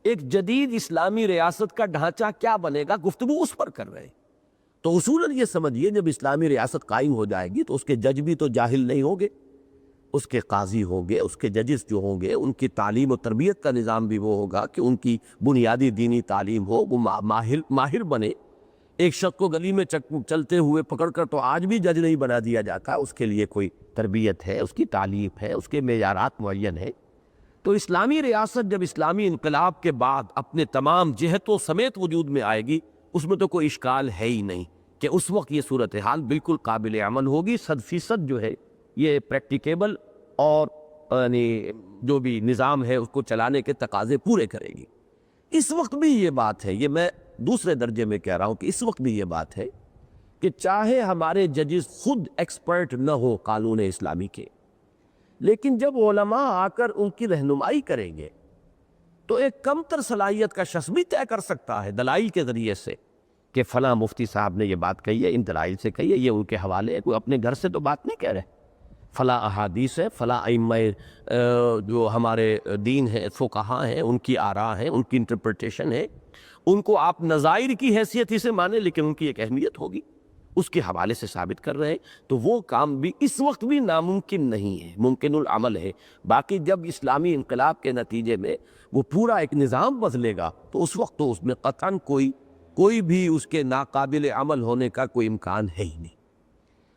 ایک جدید اسلامی ریاست کا ڈھانچہ کیا بنے گا گفتگو اس پر کر رہے ہیں۔ تو اصولاً یہ سمجھیے جب اسلامی ریاست قائم ہو جائے گی تو اس کے جج بھی تو جاہل نہیں ہوں گے، اس کے قاضی ہوں گے، اس کے ججز جو ہوں گے ان کی تعلیم و تربیت کا نظام بھی وہ ہوگا کہ ان کی بنیادی دینی تعلیم ہو، وہ ماہر بنے۔ ایک شخص کو گلی میں چلتے ہوئے پکڑ کر تو آج بھی جج نہیں بنا دیا جاتا، اس کے لیے کوئی تربیت ہے، اس کی تعلیم ہے، اس کے معیارات معین ہیں۔ تو اسلامی ریاست جب اسلامی انقلاب کے بعد اپنے تمام جہتوں سمیت وجود میں آئے گی، اس میں تو کوئی اشکال ہے ہی نہیں کہ اس وقت یہ صورتحال بالکل قابل عمل ہوگی، 100% جو ہے یہ پریکٹیکیبل اور یعنی جو بھی نظام ہے اس کو چلانے کے تقاضے پورے کرے گی۔ اس وقت بھی یہ بات ہے، یہ میں دوسرے درجے میں کہہ رہا ہوں کہ اس وقت بھی یہ بات ہے کہ چاہے ہمارے ججز خود ایکسپرٹ نہ ہو قانون اسلامی کے، لیکن جب علماء آ کر ان کی رہنمائی کریں گے تو ایک کم تر صلاحیت کا شخص بھی طے کر سکتا ہے دلائل کے ذریعے سے کہ فلاں مفتی صاحب نے یہ بات کہی ہے، ان دلائل سے کہی ہے، یہ ان کے حوالے ہے، کوئی اپنے گھر سے تو بات نہیں کہہ رہے، فلاں احادیث ہے، فلاں ائمہ جو ہمارے دین ہیں، فقہاء ہیں، ان کی آراء ہیں، ان کی انٹرپریٹیشن ہے، ان کو آپ نظائر کی حیثیت ہی سے مانیں لیکن ان کی ایک اہمیت ہوگی، اس کے حوالے سے ثابت کر رہے ہیں۔ تو وہ کام بھی اس وقت بھی ناممکن نہیں ہے، ممکن العمل ہے۔ باقی جب اسلامی انقلاب کے نتیجے میں وہ پورا ایک نظام بدلے گا تو اس وقت تو اس میں قطعاً کوئی بھی اس کے ناقابل عمل ہونے کا کوئی امکان ہے ہی نہیں۔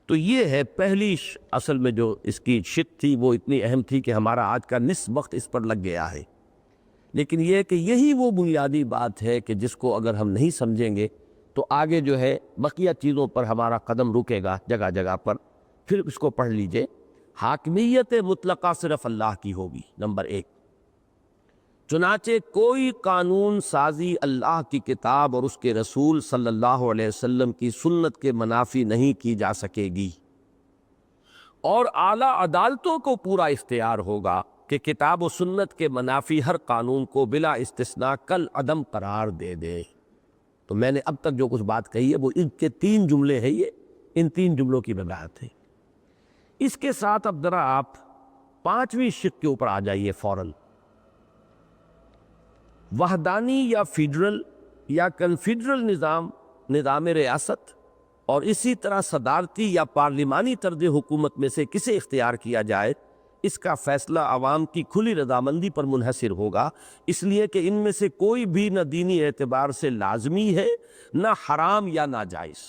تو یہ ہے پہلی اصل میں جو اس کی شق تھی وہ اتنی اہم تھی کہ ہمارا آج کا نصف وقت اس پر لگ گیا ہے، لیکن یہ کہ یہی وہ بنیادی بات ہے کہ جس کو اگر ہم نہیں سمجھیں گے تو آگے جو ہے بقیہ چیزوں پر ہمارا قدم رکے گا جگہ جگہ پر۔ پھر اس کو پڑھ لیجئے، حاکمیت مطلقہ صرف اللہ کی ہوگی، نمبر 1۔ چنانچہ کوئی قانون سازی اللہ کی کتاب اور اس کے رسول صلی اللہ علیہ وسلم کی سنت کے منافی نہیں کی جا سکے گی، اور اعلیٰ عدالتوں کو پورا اختیار ہوگا کہ کتاب و سنت کے منافی ہر قانون کو بلا استثناء کل عدم قرار دے دے۔ تو میں نے اب تک جو کچھ بات کہی ہے وہ ان کے 3 جملے ہیں، یہ ان 3 جملوں کی وضاحت ہے۔ اس کے ساتھ اب ذرا آپ 5ویں شق کے اوپر آ جائیے فوراً۔ وحدانی یا فیڈرل یا کنفیڈرل نظام ریاست اور اسی طرح صدارتی یا پارلیمانی طرز حکومت میں سے کسے اختیار کیا جائے، اس کا فیصلہ عوام کی کھلی رضامندی پر منحصر ہوگا، اس لیے کہ ان میں سے کوئی بھی نہ دینی اعتبار سے لازمی ہے، نہ حرام یا ناجائز۔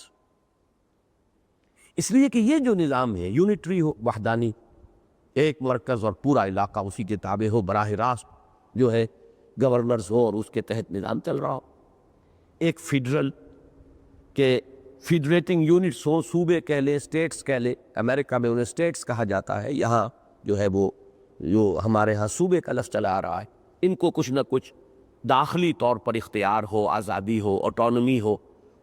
اس لیے کہ یہ جو نظام ہے یونٹری ہو، وحدانی، ایک مرکز اور پورا علاقہ اسی کے تابع ہو، براہ راست جو ہے گورنرز ہو اور اس کے تحت نظام چل رہا ہو، ایک فیڈرل کے فیڈریٹنگ یونٹس ہوں، صوبے کہہ لیں، اسٹیٹس کہہ لیں، امریکہ میں انہیں اسٹیٹس کہا جاتا ہے، یہاں جو ہے وہ جو ہمارے ہاں صوبے کا لفظ چلا آ رہا ہے، ان کو کچھ نہ کچھ داخلی طور پر اختیار ہو، آزادی ہو، آٹونومی ہو،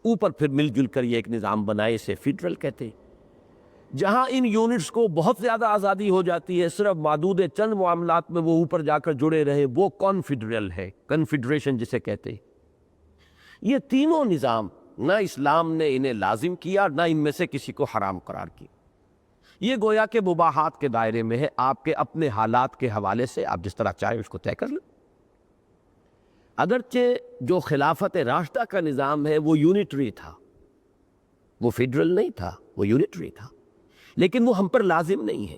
اوپر پھر مل جل کر یہ ایک نظام بنائے، اسے فیڈرل کہتے ہیں۔ جہاں ان یونٹس کو بہت زیادہ آزادی ہو جاتی ہے، صرف محدود چند معاملات میں وہ اوپر جا کر جڑے رہے، وہ کانفیڈرل ہے، کنفیڈریشن جسے کہتے ہیں۔ یہ تینوں نظام نہ اسلام نے انہیں لازم کیا، نہ ان میں سے کسی کو حرام قرار کیا، یہ گویا کہ مباحات کے دائرے میں ہے، آپ کے اپنے حالات کے حوالے سے آپ جس طرح چاہیں اس کو طے کر لیں۔ اگرچہ جو خلافت راشدہ کا نظام ہے وہ یونٹری تھا، وہ فیڈرل نہیں تھا، وہ یونٹری تھا، لیکن وہ ہم پر لازم نہیں ہے،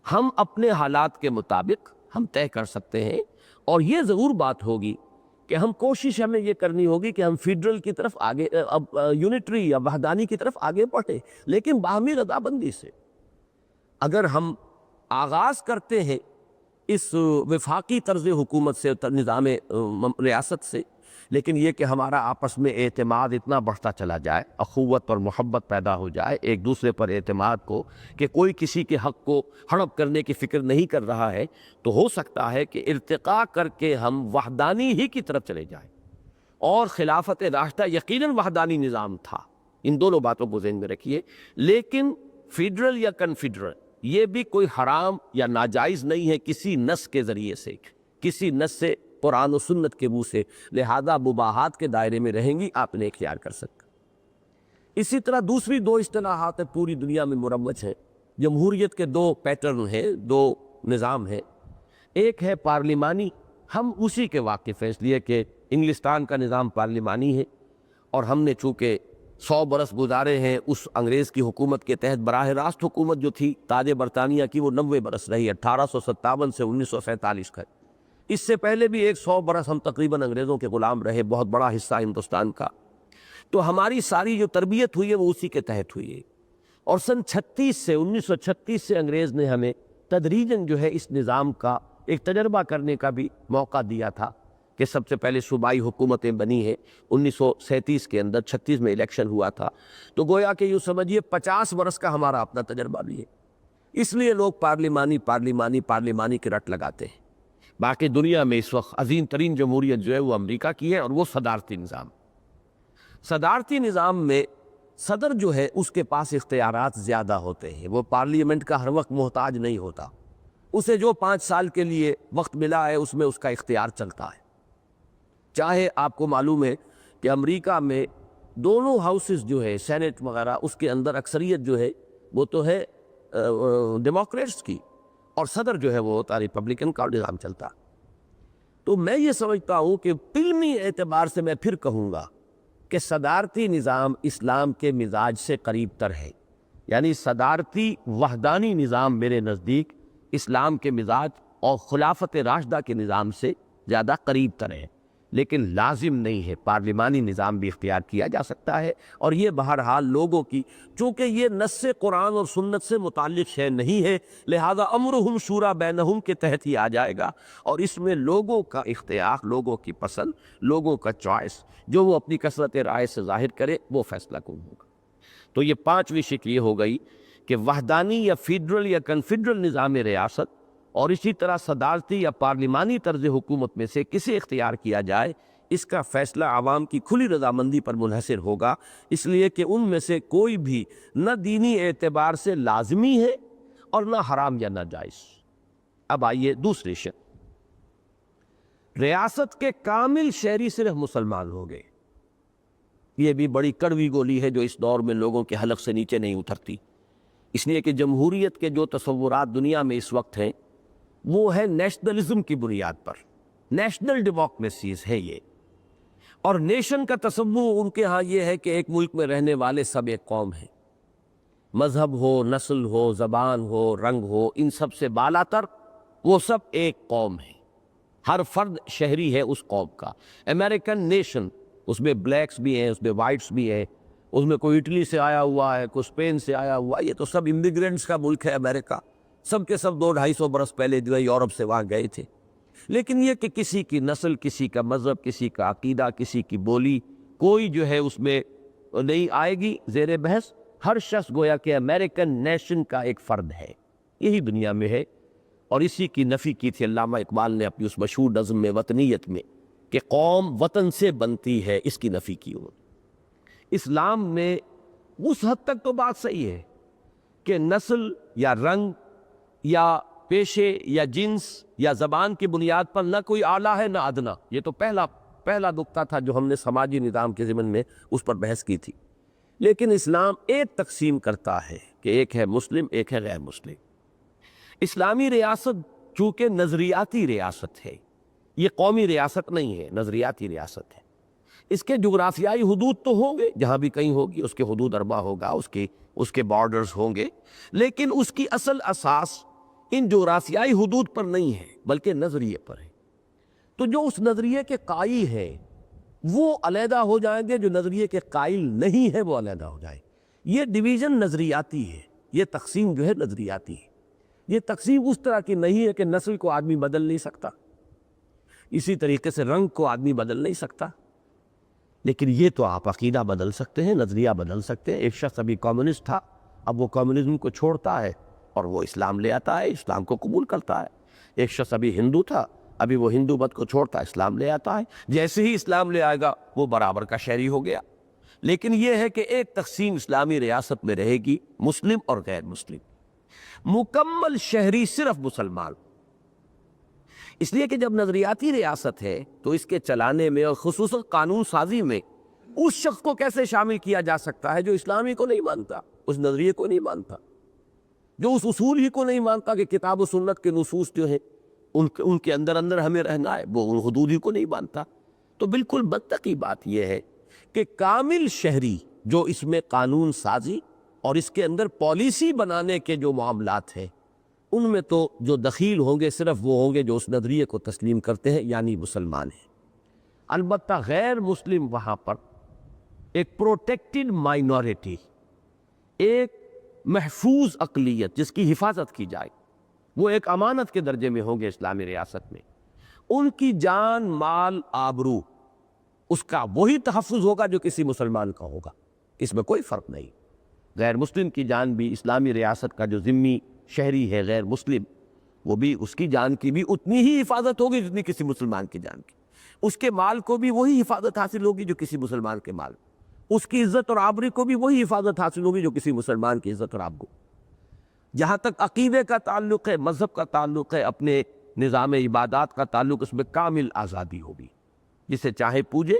ہم اپنے حالات کے مطابق ہم طے کر سکتے ہیں، اور یہ ضرور بات ہوگی کہ ہم کوشش ہمیں یہ کرنی ہوگی کہ ہم فیڈرل کی طرف آگے، یونٹری یا وحدانی کی طرف آگے بڑھیں، لیکن باہمی رضامندی سے۔ اگر ہم آغاز کرتے ہیں اس وفاقی طرز حکومت سے، نظام ریاست سے، لیکن یہ کہ ہمارا آپس میں اعتماد اتنا بڑھتا چلا جائے، اخوت اور محبت پیدا ہو جائے، ایک دوسرے پر اعتماد کو، کہ کوئی کسی کے حق کو ہڑپ کرنے کی فکر نہیں کر رہا ہے، تو ہو سکتا ہے کہ ارتقاء کر کے ہم وحدانی ہی کی طرف چلے جائیں۔ اور خلافت راشدہ یقیناً وحدانی نظام تھا، ان دونوں باتوں کو ذہن میں رکھیے، لیکن فیڈرل یا کنفیڈرل، یہ بھی کوئی حرام یا ناجائز نہیں ہے کسی نص کے ذریعے سے، کسی نص سے، قرآن و سنت کے منہ سے، لہذا مباحات کے دائرے میں رہیں گی، آپ نے اختیار کر سکتے۔ اسی طرح دوسری دو اصطلاحات پوری دنیا میں مروج ہیں۔ جمہوریت کے دو پیٹرن ہیں، دو نظام ہیں۔ ایک ہے پارلیمانی، ہم اسی کے واقف ہیں، اس لیے کہ انگلستان کا نظام پارلیمانی ہے، اور ہم نے چونکہ 100 برس گزارے ہیں اس انگریز کی حکومت کے تحت، براہ راست حکومت جو تھی تاج برطانیہ کی وہ 90 برس رہی، 1857 سے 1947 کا۔ اس سے پہلے بھی 100 برس ہم تقریباً انگریزوں کے غلام رہے، بہت بڑا حصہ ہندوستان کا۔ تو ہماری ساری جو تربیت ہوئی ہے وہ اسی کے تحت ہوئی ہے، اور سن 1936 سے انگریز نے ہمیں تدریجاً جو ہے اس نظام کا ایک تجربہ کرنے کا بھی موقع دیا تھا، کہ سب سے پہلے صوبائی حکومتیں بنی ہیں 1937 کے اندر، 36 میں الیکشن ہوا تھا، تو گویا کہ یوں سمجھیے 50 برس کا ہمارا اپنا تجربہ بھی ہے۔ اس لیے لوگ پارلیمانی پارلیمانی پارلیمانی کے رٹ لگاتے ہیں۔ باقی دنیا میں اس وقت عظیم ترین جمہوریت جو ہے وہ امریکہ کی ہے، اور وہ صدارتی نظام۔ صدارتی نظام میں صدر جو ہے اس کے پاس اختیارات زیادہ ہوتے ہیں، وہ پارلیمنٹ کا ہر وقت محتاج نہیں ہوتا، اسے جو 5 سال کے لیے وقت ملا ہے اس میں اس کا اختیار چلتا ہے۔ چاہے آپ کو معلوم ہے کہ امریکہ میں دونوں ہاؤسز جو ہے، سینٹ وغیرہ، اس کے اندر اکثریت جو ہے وہ تو ہے ڈیموکریٹس کی، اور صدر جو ہے وہ ہوتا ریپبلکن کا نظام چلتا۔ تو میں یہ سمجھتا ہوں کہ علمی اعتبار سے میں پھر کہوں گا کہ صدارتی نظام اسلام کے مزاج سے قریب تر ہے، یعنی صدارتی وحدانی نظام میرے نزدیک اسلام کے مزاج اور خلافت راشدہ کے نظام سے زیادہ قریب تر ہے، لیکن لازم نہیں ہے، پارلیمانی نظام بھی اختیار کیا جا سکتا ہے، اور یہ بہرحال لوگوں کی، چونکہ یہ نص قرآن اور سنت سے متعلق شے نہیں ہے، لہذا امرہم شورا بینہم کے تحت ہی آ جائے گا، اور اس میں لوگوں کا اختیار، لوگوں کی پسند، لوگوں کا چوائس، جو وہ اپنی کثرت رائے سے ظاہر کرے وہ فیصلہ کن ہوگا۔ تو یہ 5ویں شکل یہ ہو گئی کہ وحدانی یا فیڈرل یا کنفیڈرل نظام ریاست، اور اسی طرح صدارتی یا پارلیمانی طرز حکومت میں سے کسے اختیار کیا جائے، اس کا فیصلہ عوام کی کھلی رضامندی پر منحصر ہوگا، اس لیے کہ ان میں سے کوئی بھی نہ دینی اعتبار سے لازمی ہے اور نہ حرام یا ناجائز۔ اب آئیے دوسری شکل، ریاست کے کامل شہری صرف مسلمان ہو گئے۔ یہ بھی بڑی کڑوی گولی ہے جو اس دور میں لوگوں کے حلق سے نیچے نہیں اترتی، اس لیے کہ جمہوریت کے جو تصورات دنیا میں اس وقت ہیں وہ ہے نیشنلزم کی بنیاد پر، نیشنل ڈیموکریسیز ہے یہ، اور نیشن کا تصور ان کے ہاں یہ ہے کہ ایک ملک میں رہنے والے سب ایک قوم ہیں، مذہب ہو، نسل ہو، زبان ہو، رنگ ہو، ان سب سے بالا تر وہ سب ایک قوم ہے، ہر فرد شہری ہے اس قوم کا۔ امریکن نیشن، اس میں بلیکس بھی ہیں، اس میں وائٹس بھی ہیں، اس میں کوئی اٹلی سے آیا ہوا ہے، کوئی اسپین سے آیا ہوا ہے، یہ تو سب امیگرینٹس کا ملک ہے امریکہ، سب کے سب 200-250 برس پہلے جو ہے یورپ سے وہاں گئے تھے۔ لیکن یہ کہ کسی کی نسل، کسی کا مذہب، کسی کا عقیدہ، کسی کی بولی، کوئی جو ہے اس میں نہیں آئے گی زیر بحث، ہر شخص گویا کہ امریکن نیشن کا ایک فرد ہے، یہی دنیا میں ہے، اور اسی کی نفی کی تھی علامہ اقبال نے اپنی اس مشہور نظم میں وطنیت میں، کہ قوم وطن سے بنتی ہے، اس کی نفی کی انہوں نے۔ اسلام میں اس حد تک تو بات صحیح ہے کہ نسل یا رنگ یا پیشے یا جنس یا زبان کی بنیاد پر نہ کوئی اعلیٰ ہے نہ ادنا، یہ تو پہلا نقطہ تھا جو ہم نے سماجی نظام کے ضمن میں اس پر بحث کی تھی۔ لیکن اسلام ایک تقسیم کرتا ہے کہ ایک ہے مسلم، ایک ہے غیر مسلم۔ اسلامی ریاست چونکہ نظریاتی ریاست ہے، یہ قومی ریاست نہیں ہے، نظریاتی ریاست ہے، اس کے جغرافیائی حدود تو ہوں گے، جہاں بھی کہیں ہوگی اس کے حدود اربع ہوگا، اس کے بارڈرز ہوں گے، لیکن اس کی اصل اساس ان جغرافیائی حدود پر نہیں ہے بلکہ نظریے پر ہے۔ تو جو اس نظریے کے قائل ہیں وہ علیحدہ ہو جائیں گے، جو نظریے کے قائل نہیں ہے وہ علیحدہ ہو جائیں۔ یہ ڈویژن نظریاتی ہے، یہ تقسیم جو ہے نظریاتی ہے۔ یہ تقسیم اس طرح کی نہیں ہے کہ نسل کو آدمی بدل نہیں سکتا، اسی طریقے سے رنگ کو آدمی بدل نہیں سکتا، لیکن یہ تو آپ عقیدہ بدل سکتے ہیں، نظریہ بدل سکتے ہیں۔ ایک شخص ابھی کمیونسٹ تھا، اب وہ کمیونزم کو چھوڑتا ہے اور وہ اسلام لے آتا ہے، اسلام کو قبول کرتا ہے۔ ایک شخص ابھی ہندو تھا، ابھی وہ ہندو مت کو چھوڑتا ہے، اسلام لے آتا ہے۔ جیسے ہی اسلام لے آئے گا وہ برابر کا شہری ہو گیا۔ لیکن یہ ہے کہ ایک تقسیم اسلامی ریاست میں رہے گی، مسلم اور غیر مسلم، مکمل شہری صرف مسلمان۔ اس لیے کہ جب نظریاتی ریاست ہے تو اس کے چلانے میں اور خصوصاً قانون سازی میں اس شخص کو کیسے شامل کیا جا سکتا ہے جو اسلامی کو نہیں مانتا، اس نظریے کو نہیں مانتا، جو اس اصول ہی کو نہیں مانتا کہ کتاب و سنت کے نصوص جو ہیں ان کے اندر اندر ہمیں رہنا ہے، وہ ان حدود ہی کو نہیں مانتا۔ تو بالکل منطقی بات یہ ہے کہ کامل شہری جو اس میں قانون سازی اور اس کے اندر پالیسی بنانے کے جو معاملات ہیں ان میں تو جو دخیل ہوں گے صرف وہ ہوں گے جو اس نظریے کو تسلیم کرتے ہیں، یعنی مسلمان ہیں۔ البتہ غیر مسلم وہاں پر ایک پروٹیکٹڈ مائنورٹی، ایک محفوظ اقلیت جس کی حفاظت کی جائے، وہ ایک امانت کے درجے میں ہوں گے اسلامی ریاست میں۔ ان کی جان، مال، آبرو، اس کا وہی تحفظ ہوگا جو کسی مسلمان کا ہوگا، اس میں کوئی فرق نہیں۔ غیر مسلم کی جان بھی اسلامی ریاست کا جو ذمہ شہری ہے غیر مسلم، وہ بھی اس کی جان کی بھی اتنی ہی حفاظت ہوگی جتنی کسی مسلمان کی جان کی، اس کے مال کو بھی وہی حفاظت حاصل ہوگی جو کسی مسلمان کے مال، اس کی عزت اور آبرو کو بھی وہی حفاظت حاصل ہوگی جو کسی مسلمان کی عزت اور آبرو۔ جہاں تک عقیدے کا تعلق ہے، مذہب کا تعلق ہے، اپنے نظام عبادات کا تعلق، اس میں کامل آزادی ہوگی، جسے چاہے پوجے،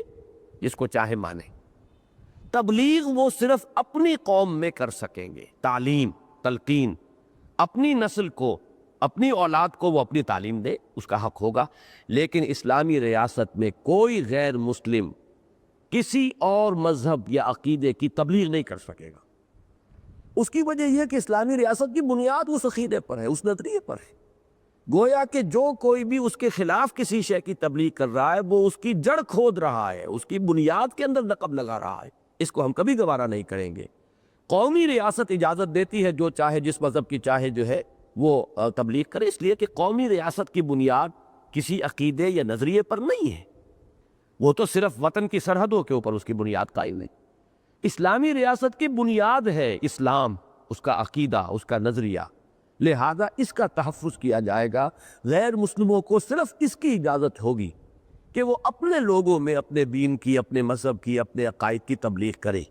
جس کو چاہے مانے۔ تبلیغ وہ صرف اپنی قوم میں کر سکیں گے، تعلیم، تلقین، اپنی نسل کو، اپنی اولاد کو وہ اپنی تعلیم دے، اس کا حق ہوگا۔ لیکن اسلامی ریاست میں کوئی غیر مسلم کسی اور مذہب یا عقیدے کی تبلیغ نہیں کر سکے گا۔ اس کی وجہ یہ ہے کہ اسلامی ریاست کی بنیاد اس عقیدے پر ہے، اس نظریے پر ہے۔ گویا کہ جو کوئی بھی اس کے خلاف کسی شے کی تبلیغ کر رہا ہے وہ اس کی جڑ کھود رہا ہے، اس کی بنیاد کے اندر نقب لگا رہا ہے۔ اس کو ہم کبھی گوارا نہیں کریں گے۔ قومی ریاست اجازت دیتی ہے جو چاہے جس مذہب کی چاہے جو ہے وہ تبلیغ کرے، اس لیے کہ قومی ریاست کی بنیاد کسی عقیدے یا نظریے پر نہیں ہے، وہ تو صرف وطن کی سرحدوں کے اوپر اس کی بنیاد قائم ہے۔ اسلامی ریاست کی بنیاد ہے اسلام، اس کا عقیدہ، اس کا نظریہ، لہذا اس کا تحفظ کیا جائے گا۔ غیر مسلموں کو صرف اس کی اجازت ہوگی کہ وہ اپنے لوگوں میں اپنے دین کی، اپنے مذہب کی، اپنے عقائد کی تبلیغ کرے،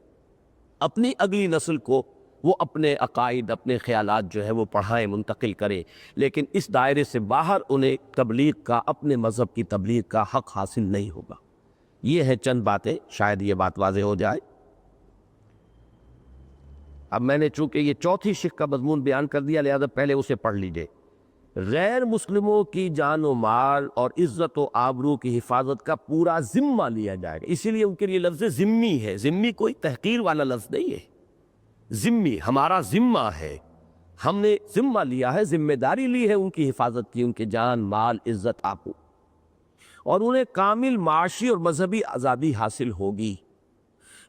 اپنی اگلی نسل کو وہ اپنے عقائد، اپنے خیالات جو ہے وہ پڑھائیں، منتقل کرے، لیکن اس دائرے سے باہر انہیں تبلیغ کا، اپنے مذہب کی تبلیغ کا حق حاصل نہیں ہوگا۔ یہ ہے چند باتیں، شاید یہ بات واضح ہو جائے۔ اب میں نے چونکہ یہ چوتھی شق کا مضمون بیان کر دیا، لہذا پہلے اسے پڑھ لیجئے۔ غیر مسلموں کی جان و مال اور عزت و آبرو کی حفاظت کا پورا ذمہ لیا جائے گا، اسی لیے ان کے لیے لفظ ذمی ہے۔ ذمی کوئی تحقیر والا لفظ نہیں ہے، ذمی ہمارا ذمہ ہے، ہم نے ذمہ لیا ہے، ذمہ داری لی ہے ان کی حفاظت کی، ان کے جان، مال، عزت، آبرو، اور انہیں کامل معاشی اور مذہبی آزادی حاصل ہوگی۔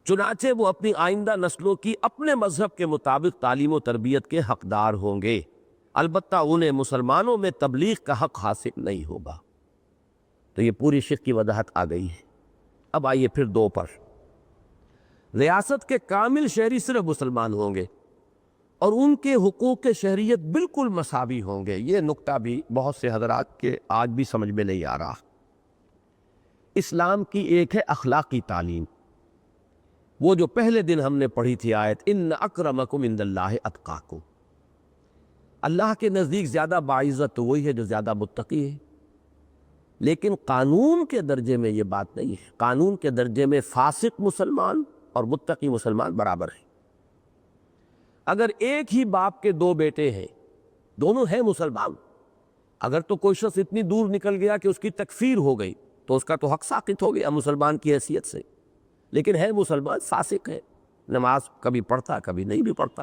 چنانچہ وہ اپنی آئندہ نسلوں کی اپنے مذہب کے مطابق تعلیم و تربیت کے حقدار ہوں گے، البتہ انہیں مسلمانوں میں تبلیغ کا حق حاصل نہیں ہوگا۔ تو یہ پوری شق کی وضاحت آ گئی ہے۔ اب آئیے پھر دو پر۔ ریاست کے کامل شہری صرف مسلمان ہوں گے اور ان کے حقوق شہریت بالکل مساوی ہوں گے۔ یہ نقطہ بھی بہت سے حضرات کے آج بھی سمجھ میں نہیں آ رہا۔ اسلام کی ایک ہے اخلاقی تعلیم، وہ جو پہلے دن ہم نے پڑھی تھی آیت، ان اکرمکم عند اللہ اتقاکم۔ اللہ کے نزدیک زیادہ باعزت تو وہی ہے جو زیادہ متقی ہے، لیکن قانون کے درجے میں یہ بات نہیں ہے۔ قانون کے درجے میں فاسق مسلمان اور متقی مسلمان برابر ہیں۔ اگر ایک ہی باپ کے دو بیٹے ہیں، دونوں ہیں مسلمان، اگر تو کوئی شخص اتنی دور نکل گیا کہ اس کی تکفیر ہو گئی تو اس کا تو حق ساقط ہو گیا مسلمان کی حیثیت سے، لیکن ہے مسلمان، فاسق ہے، نماز کبھی پڑھتا کبھی نہیں بھی پڑھتا،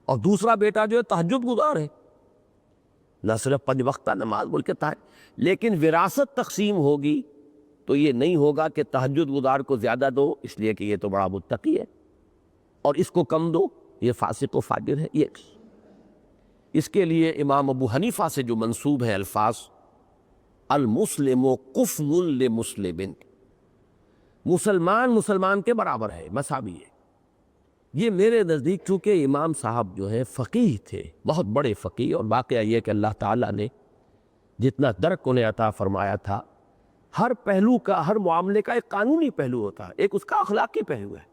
اور دوسرا بیٹا جو ہے تہجد گزار ہے، نہ صرف 5 وقتہ نماز بلکہ لیکن وراثت تقسیم ہوگی تو یہ نہیں ہوگا کہ تہجد گزار کو زیادہ دو اس لیے کہ یہ تو بڑا متقی ہے اور اس کو کم دو، یہ فاسق و فاجر ہے۔ یہ اس کے لیے امام ابو حنیفہ سے جو منسوب ہے الفاظ، المسلم قفل لمسلم، مسلمان مسلمان کے برابر ہے، مساوی ہے۔ یہ میرے نزدیک چونکہ امام صاحب جو ہے فقیہ تھے، بہت بڑے فقیہ، اور واقعہ یہ کہ اللہ تعالیٰ نے جتنا درک انہیں عطا فرمایا تھا، ہر پہلو کا، ہر معاملے کا ایک قانونی پہلو ہوتا ہے، ایک اس کا اخلاقی پہلو ہے۔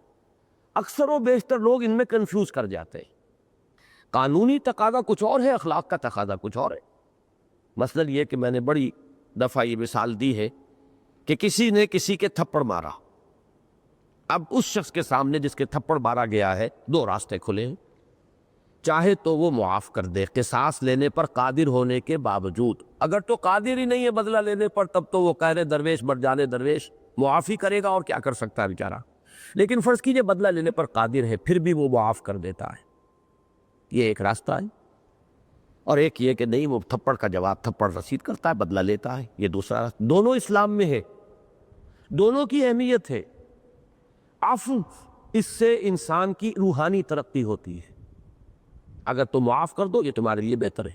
اکثر و بیشتر لوگ ان میں کنفیوز کر جاتے ہیں. قانونی تقاضا کچھ اور ہے، اخلاق کا تقاضا کچھ اور ہے. مثلاً یہ کہ میں نے بڑی دفعہ یہ مثال دی ہے کہ کسی نے کسی کے تھپڑ مارا. اب اس شخص کے سامنے جس کے تھپڑ مارا گیا ہے دو راستے کھلے ہیں. چاہے تو وہ معاف کر دے قصاص لینے پر قادر ہونے کے باوجود. اگر تو قادر ہی نہیں ہے بدلہ لینے پر تب تو وہ کہہ رہے درویش مر جانے درویش، معافی کرے گا اور کیا کر سکتا ہے بیچارہ. لیکن فرض کیجئے بدلہ لینے پر قادر ہے پھر بھی وہ معاف کر دیتا ہے، یہ ایک راستہ ہے. اور ایک یہ کہ نہیں، وہ تھپڑ کا جواب تھپڑ رسید کرتا ہے، بدلہ لیتا ہے، یہ دوسرا راستہ. دونوں اسلام میں ہے، دونوں کی اہمیت ہے. عفو، اس سے انسان کی روحانی ترقی ہوتی ہے. اگر تم معاف کر دو یہ تمہارے لیے بہتر ہے.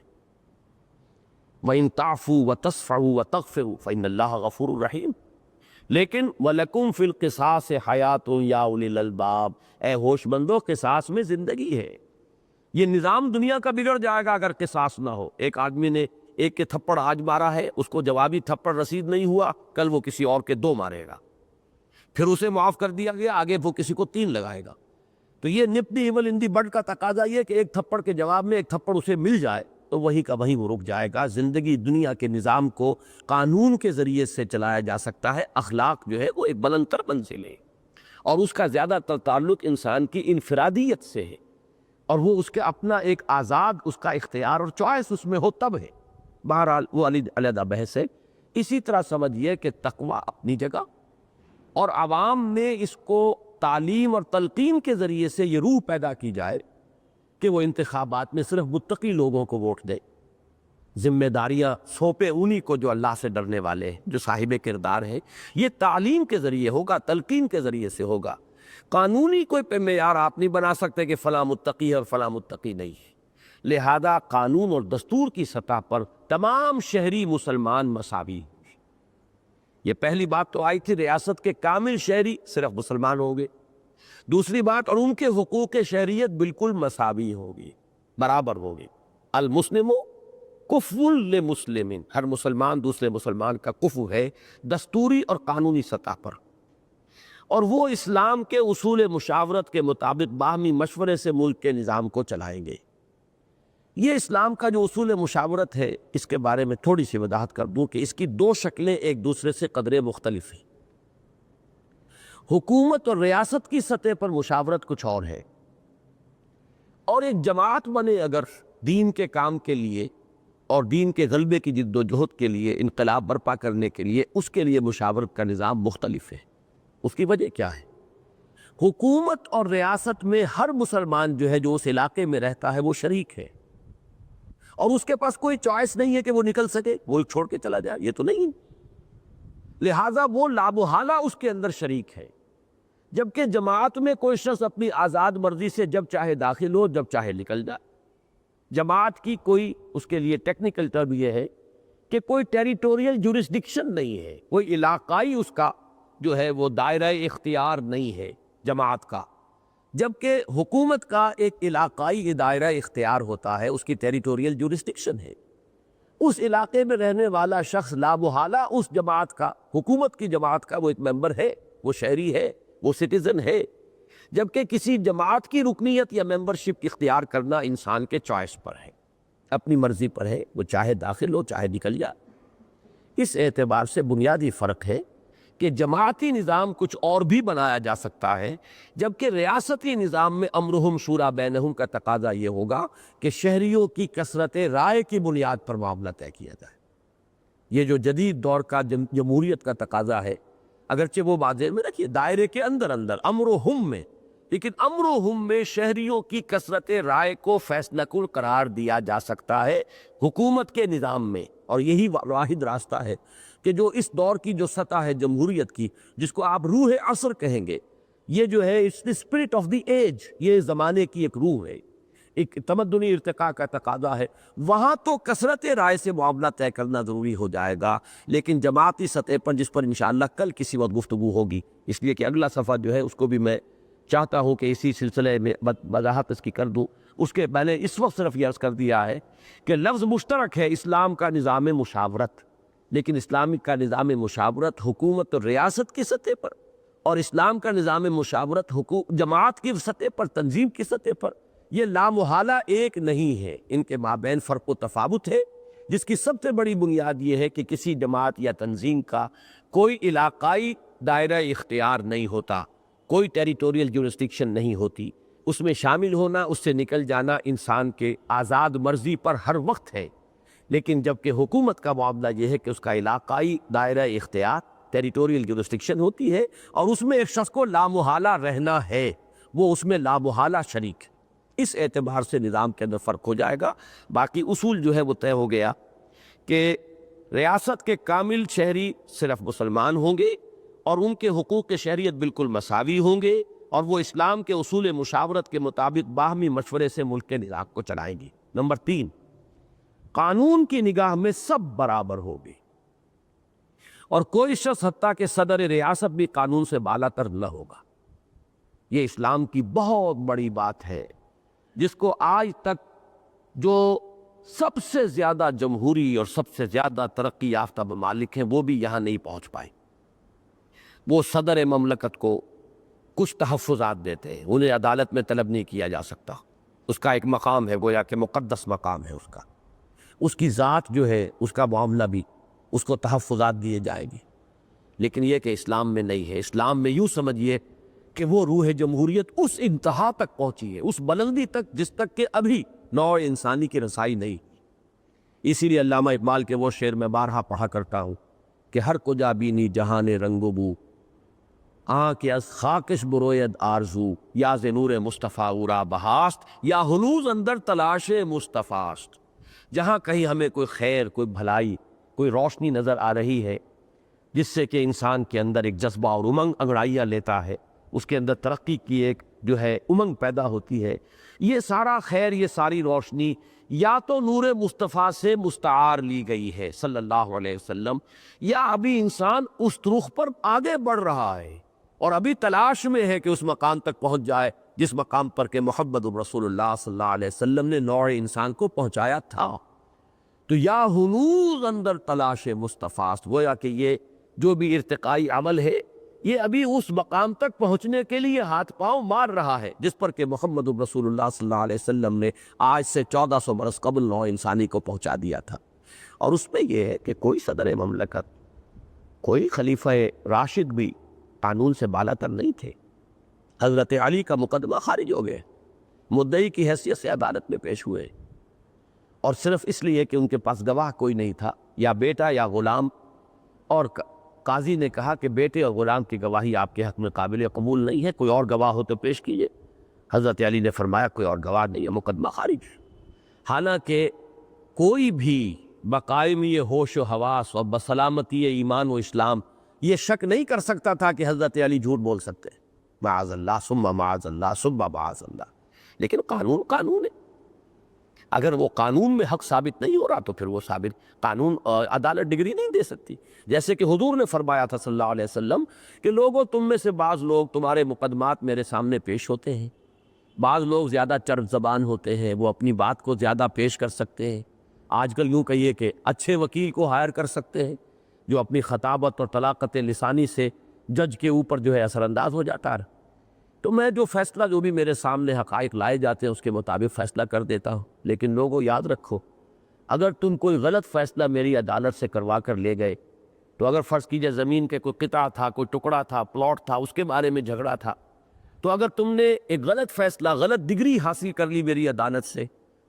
وَإِن تَعْفُوا وَتَصْفَحُوا وَتَغْفِرُوا فَإِنَّ اللَّهَ غَفُورٌ رَحِيمٌ. لیکن وَلَكُمْ فِي الْقِصَاصِ حَيَاةٌ يَا أُولِي الْأَلْبَابِ، اے ہوش مندو قصاص میں زندگی ہے. یہ نظام دنیا کا بگڑ جائے گا اگر قصاص نہ ہو. ایک آدمی نے ایک کے تھپڑ آج مارا ہے، اس کو جوابی تھپڑ رسید نہیں ہوا، کل وہ کسی اور کے دو مارے گا. پھر اسے معاف کر دیا گیا، آگے وہ کسی کو 3 لگائے گا. تو یہ نپ دی ایول ان دی بڈ کا تقاضا یہ کہ ایک تھپڑ کے جواب میں ایک تھپڑ اسے مل جائے تو وہی کا وہیں وہ رک جائے گا. زندگی دنیا کے نظام کو قانون کے ذریعے سے چلایا جا سکتا ہے. اخلاق جو ہے وہ ایک بلند تر منزل ہے اور اس کا زیادہ تر تعلق انسان کی انفرادیت سے ہے، اور وہ اس کے اپنا ایک آزاد اس کا اختیار اور چوائس اس میں ہو تب ہے. بہرحال وہ علیحدہ بحث ہے. اسی طرح سمجھیے کہ تقوی اپنی جگہ، اور عوام میں اس کو تعلیم اور تلقین کے ذریعے سے یہ روح پیدا کی جائے کہ وہ انتخابات میں صرف متقی لوگوں کو ووٹ دے. ذمہ داریاں سونپے انہی کو جو اللہ سے ڈرنے والے ہیں، جو صاحب کردار ہیں. یہ تعلیم کے ذریعے ہوگا، تلقین کے ذریعے سے ہوگا. قانونی کوئی معیار آپ نہیں بنا سکتے کہ فلاں متقی ہے اور فلاں متقی نہیں ہے. لہذا قانون اور دستور کی سطح پر تمام شہری مسلمان مساوی. یہ پہلی بات تو آئی تھی، ریاست کے کامل شہری صرف مسلمان ہوں گے. دوسری بات، اور ان کے حقوق شہریت بالکل مساوی ہوگی، برابر ہوگی. المسلم کفو لمسلم، ہر مسلمان دوسرے مسلمان کا کفو ہے دستوری اور قانونی سطح پر. اور وہ اسلام کے اصول مشاورت کے مطابق باہمی مشورے سے ملک کے نظام کو چلائیں گے. یہ اسلام کا جو اصول مشاورت ہے، اس کے بارے میں تھوڑی سی وضاحت کر دوں کہ اس کی 2 شکلیں ایک دوسرے سے قدرے مختلف ہیں. حکومت اور ریاست کی سطح پر مشاورت کچھ اور ہے، اور ایک جماعت بنے اگر دین کے کام کے لیے اور دین کے غلبے کی جد و جہد کے لیے، انقلاب برپا کرنے کے لیے، اس کے لیے مشاورت کا نظام مختلف ہے. اس کی وجہ کیا ہے؟ حکومت اور ریاست میں ہر مسلمان جو ہے جو اس علاقے میں رہتا ہے وہ شریک ہے، اور اس کے پاس کوئی چوائس نہیں ہے کہ وہ نکل سکے، وہ چھوڑ کے چلا جائے، یہ تو نہیں. لہٰذا وہ لابحالہ اس کے اندر شریک ہے. جبکہ جماعت میں کوئی شخص اپنی آزاد مرضی سے جب چاہے داخل ہو، جب چاہے نکل جائے. جماعت کی کوئی، اس کے لیے ٹیکنیکل ٹرم یہ ہے کہ کوئی ٹیریٹوریل جورسڈکشن نہیں ہے، کوئی علاقائی اس کا جو ہے وہ دائرہ اختیار نہیں ہے جماعت کا. جبکہ حکومت کا ایک علاقائی دائرہ اختیار ہوتا ہے، اس کی ٹیریٹوریل جورسڈکشن ہے. اس علاقے میں رہنے والا شخص لامحالہ اس جماعت کا، حکومت کی جماعت کا وہ ایک ممبر ہے، وہ شہری ہے، وہ سٹیزن ہے. جبکہ کسی جماعت کی رکنیت یا ممبرشپ اختیار کرنا انسان کے چوائس پر ہے، اپنی مرضی پر ہے، وہ چاہے داخل ہو چاہے نکل جائے. اس اعتبار سے بنیادی فرق ہے کہ جماعتی نظام کچھ اور بھی بنایا جا سکتا ہے، جبکہ ریاستی نظام میں امرہم شورا بینہم کا تقاضا یہ ہوگا کہ شہریوں کی کثرت رائے کی بنیاد پر معاملہ طے کیا جائے. یہ جو جدید دور کا جمہوریت کا تقاضا ہے، اگرچہ وہ واضح میں رکھیے دائرے کے اندر امرہم میں، لیکن امرہم میں شہریوں کی کثرت رائے کو فیصلہ کن قرار دیا جا سکتا ہے حکومت کے نظام میں. اور یہی واحد راستہ ہے کہ جو اس دور کی جو سطح ہے جمہوریت کی، جس کو آپ روح عصر کہیں گے، یہ جو ہے اسپرٹ آف دی ایج، یہ زمانے کی ایک روح ہے، ایک تمدنی ارتقاء کا تقاضا ہے. وہاں تو کثرت رائے سے معاملہ طے کرنا ضروری ہو جائے گا، لیکن جماعتی سطح پر، جس پر انشاءاللہ کل کسی وقت گفتگو ہوگی، اس لیے کہ اگلا صفحہ جو ہے اس کو بھی میں چاہتا ہوں کہ اسی سلسلے میں وضاحت اس کی کر دوں. اس کے میں نے اس وقت صرف یہ عرض کر دیا ہے کہ لفظ مشترک ہے اسلام کا نظام مشاورت، لیکن اسلامی کا نظام مشاورت حکومت اور ریاست کی سطح پر اور اسلام کا نظام مشاورت حقوق جماعت کی سطح پر، تنظیم کی سطح پر، یہ لامحالہ ایک نہیں ہے، ان کے مابین فرق و تفاوت ہے، جس کی سب سے بڑی بنیاد یہ ہے کہ کسی جماعت یا تنظیم کا کوئی علاقائی دائرہ اختیار نہیں ہوتا، کوئی ٹیریٹوریل جورسڈکشن نہیں ہوتی، اس میں شامل ہونا، اس سے نکل جانا انسان کے آزاد مرضی پر ہر وقت ہے۔ لیکن جبکہ حکومت کا معاملہ یہ ہے کہ اس کا علاقائی دائرہ اختیار، ٹیریٹوریل جورسڈکشن ہوتی ہے، اور اس میں ایک شخص کو لامحالہ رہنا ہے، وہ اس میں لامحالہ شریک ہے۔ اس اعتبار سے نظام کے اندر فرق ہو جائے گا۔ باقی اصول جو ہے وہ طے ہو گیا کہ ریاست کے کامل شہری صرف مسلمان ہوں گے، اور ان کے حقوق شہریت بالکل مساوی ہوں گے، اور وہ اسلام کے اصول مشاورت کے مطابق باہمی مشورے سے ملک کے نظام کو چلائیں گے۔ نمبر 3، قانون کی نگاہ میں سب برابر ہوگے، اور کوئی شخص حتیٰ کہ صدر ریاست بھی قانون سے بالا تر نہ ہوگا۔ یہ اسلام کی بہت بڑی بات ہے، جس کو آج تک جو سب سے زیادہ جمہوری اور سب سے زیادہ ترقی یافتہ ممالک ہیں وہ بھی یہاں نہیں پہنچ پائے۔ وہ صدر مملکت کو کچھ تحفظات دیتے ہیں، انہیں عدالت میں طلب نہیں کیا جا سکتا، اس کا ایک مقام ہے، گویا کہ مقدس مقام ہے اس کی ذات جو ہے، اس کا معاملہ بھی اس کو تحفظات دیے جائیں گے۔ لیکن یہ کہ اسلام میں نہیں ہے۔ اسلام میں یوں سمجھیے کہ وہ روح جمہوریت اس انتہا تک پہنچی ہے، اس بلندی تک جس تک کہ ابھی نوع انسانی کی رسائی نہیں۔ اسی لیے علامہ اقبال کے وہ شعر میں بارہا پڑھا کرتا ہوں کہ ہر کجا بینی جہان رنگ و بو، کہ از خاکش بروید آرزو، یا ز نور مصطفیٰ اورا بہاست، یا ہنوز اندر تلاش مصطفیٰ است۔ جہاں کہیں ہمیں کوئی خیر، کوئی بھلائی، کوئی روشنی نظر آ رہی ہے جس سے کہ انسان کے اندر ایک جذبہ اور امنگ انگڑائیاں لیتا ہے، اس کے اندر ترقی کی ایک جو ہے امنگ پیدا ہوتی ہے، یہ سارا خیر، یہ ساری روشنی یا تو نور مصطفیٰ سے مستعار لی گئی ہے صلی اللہ علیہ وسلم، یا ابھی انسان اس رخ پر آگے بڑھ رہا ہے اور ابھی تلاش میں ہے کہ اس مقام تک پہنچ جائے جس مقام پر کہ محمد رسول اللہ صلی اللہ علیہ وسلم نے نوع انسان کو پہنچایا تھا۔ تو یا ہنوز اندر تلاش مصطفیٰ، گویا کہ یہ جو بھی ارتقائی عمل ہے یہ ابھی اس مقام تک پہنچنے کے لیے ہاتھ پاؤں مار رہا ہے جس پر کہ محمد رسول اللہ صلی اللہ علیہ وسلم نے آج سے 1400 برس قبل نوع انسانی کو پہنچا دیا تھا۔ اور اس میں یہ ہے کہ کوئی صدر مملکت، کوئی خلیفہ راشد بھی قانون سے بالا تر نہیں تھے۔ حضرت علی کا مقدمہ خارج ہو گئے، مدعی کی حیثیت سے عدالت میں پیش ہوئے، اور صرف اس لیے کہ ان کے پاس گواہ کوئی نہیں تھا، یا بیٹا یا غلام، اور قاضی نے کہا کہ بیٹے اور غلام کی گواہی آپ کے حق میں قابل قبول نہیں ہے، کوئی اور گواہ ہو تو پیش کیجئے۔ حضرت علی نے فرمایا کوئی اور گواہ نہیں ہے، مقدمہ خارج۔ حالانکہ کوئی بھی بقائمی ہوش و حواس اور بسلامتی ایمان و اسلام یہ شک نہیں کر سکتا تھا کہ حضرت علی جھوٹ بول سکتے ہیں، معاذ اللہ ثم معاذ اللہ ثم معاذ اللہ۔ لیکن قانون قانون ہے، اگر وہ قانون میں حق ثابت نہیں ہو رہا تو پھر وہ ثابت قانون عدالت ڈگری نہیں دے سکتی۔ جیسے کہ حضور نے فرمایا تھا صلی اللہ علیہ وسلم کہ لوگوں تم میں سے بعض لوگ تمہارے مقدمات میرے سامنے پیش ہوتے ہیں، بعض لوگ زیادہ چرب زبان ہوتے ہیں، وہ اپنی بات کو زیادہ پیش کر سکتے ہیں۔ آج کل یوں کہیے کہ اچھے وکیل کو ہائر کر سکتے ہیں جو اپنی خطابت اور طلاقت لسانی سے جج کے اوپر جو ہے اثر انداز ہو جاتا ہے۔ تو میں جو فیصلہ جو بھی میرے سامنے حقائق لائے جاتے ہیں اس کے مطابق فیصلہ کر دیتا ہوں۔ لیکن لوگوں یاد رکھو، اگر تم کوئی غلط فیصلہ میری عدالت سے کروا کر لے گئے تو اگر فرض کیجئے زمین کے کوئی قطعہ تھا، کوئی ٹکڑا تھا، پلاٹ تھا، اس کے بارے میں جھگڑا تھا، تو اگر تم نے ایک غلط فیصلہ، غلط ڈگری حاصل کر لی میری عدالت سے،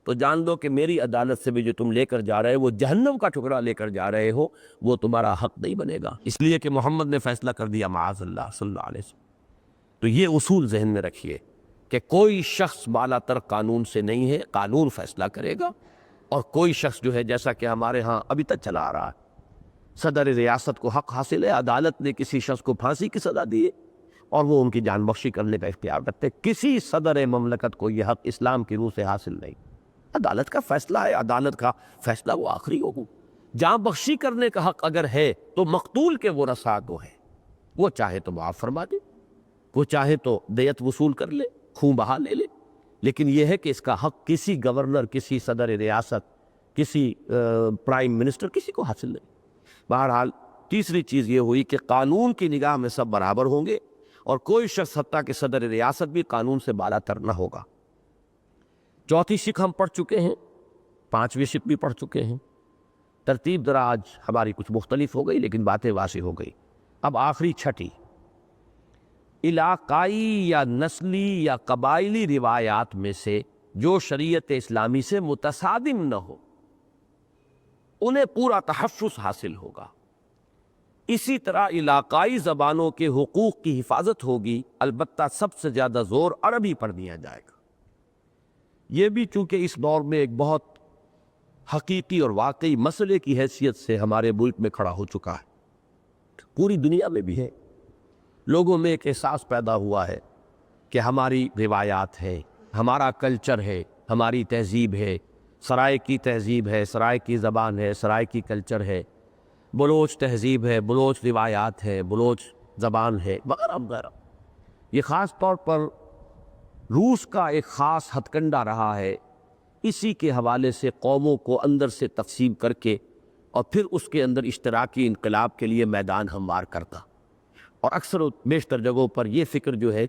تو جان لو کہ میری عدالت سے بھی جو تم لے کر جا رہے ہو وہ جہنم کا ٹکڑا لے کر جا رہے ہو، وہ تمہارا حق نہیں بنے گا، اس لیے کہ محمد نے فیصلہ کر دیا معاذ اللہ صلی اللہ علیہ وسلم۔ تو یہ اصول ذہن میں رکھیے کہ کوئی شخص بالا تر قانون سے نہیں ہے، قانون فیصلہ کرے گا، اور کوئی شخص جو ہے جیسا کہ ہمارے ہاں ابھی تک چلا آ رہا ہے، صدر ریاست کو حق حاصل ہے، عدالت نے کسی شخص کو پھانسی کی سزا دی ہے اور وہ ان کی جان بخشی کرنے کا اختیار رکھتے، کسی صدر مملکت کو یہ حق اسلام کی روح سے حاصل نہیں۔ عدالت کا فیصلہ ہے، عدالت کا فیصلہ وہ آخری ہوگا۔ جان بخشی کرنے کا حق اگر ہے تو مقتول کے ورثاء کو ہے، وہ چاہے تو معاف فرما دے، وہ چاہے تو دیت وصول کر لے، خون بہا لے لے، لیکن یہ ہے کہ اس کا حق کسی گورنر، کسی صدر ریاست، کسی پرائم منسٹر، کسی کو حاصل نہیں۔ بہرحال تیسری چیز یہ ہوئی کہ قانون کی نگاہ میں سب برابر ہوں گے، اور کوئی شخص حتیٰ کہ صدر ریاست بھی قانون سے بالا تر نہ ہوگا۔ چوتھی شق ہم پڑھ چکے ہیں، پانچویں شق بھی پڑھ چکے ہیں۔ ترتیب ذرا آج ہماری کچھ مختلف ہو گئی لیکن باتیں واضح ہو گئی۔ اب آخری چھٹی، علاقائی یا نسلی یا قبائلی روایات میں سے جو شریعت اسلامی سے متصادم نہ ہو انہیں پورا تحفظ حاصل ہوگا۔ اسی طرح علاقائی زبانوں کے حقوق کی حفاظت ہوگی، البتہ سب سے زیادہ زور عربی پر دیا جائے گا۔ یہ بھی چونکہ اس دور میں ایک بہت حقیقی اور واقعی مسئلے کی حیثیت سے ہمارے ملک میں کھڑا ہو چکا ہے، پوری دنیا میں بھی ہے، لوگوں میں ایک احساس پیدا ہوا ہے کہ ہماری روایات ہے، ہمارا کلچر ہے، ہماری تہذیب ہے، سرائے کی تہذیب ہے، سرائے کی زبان ہے، سرائے کی کلچر ہے، بلوچ تہذیب ہے، بلوچ روایات ہے، بلوچ زبان ہے، وغیرہ وغیرہ۔ یہ خاص طور پر روس کا ایک خاص ہتھ کنڈا رہا ہے، اسی کے حوالے سے قوموں کو اندر سے تقسیم کر کے اور پھر اس کے اندر اشتراکی انقلاب کے لیے میدان ہموار کرتا، اور اکثر و بیشتر جگہوں پر یہ فکر جو ہے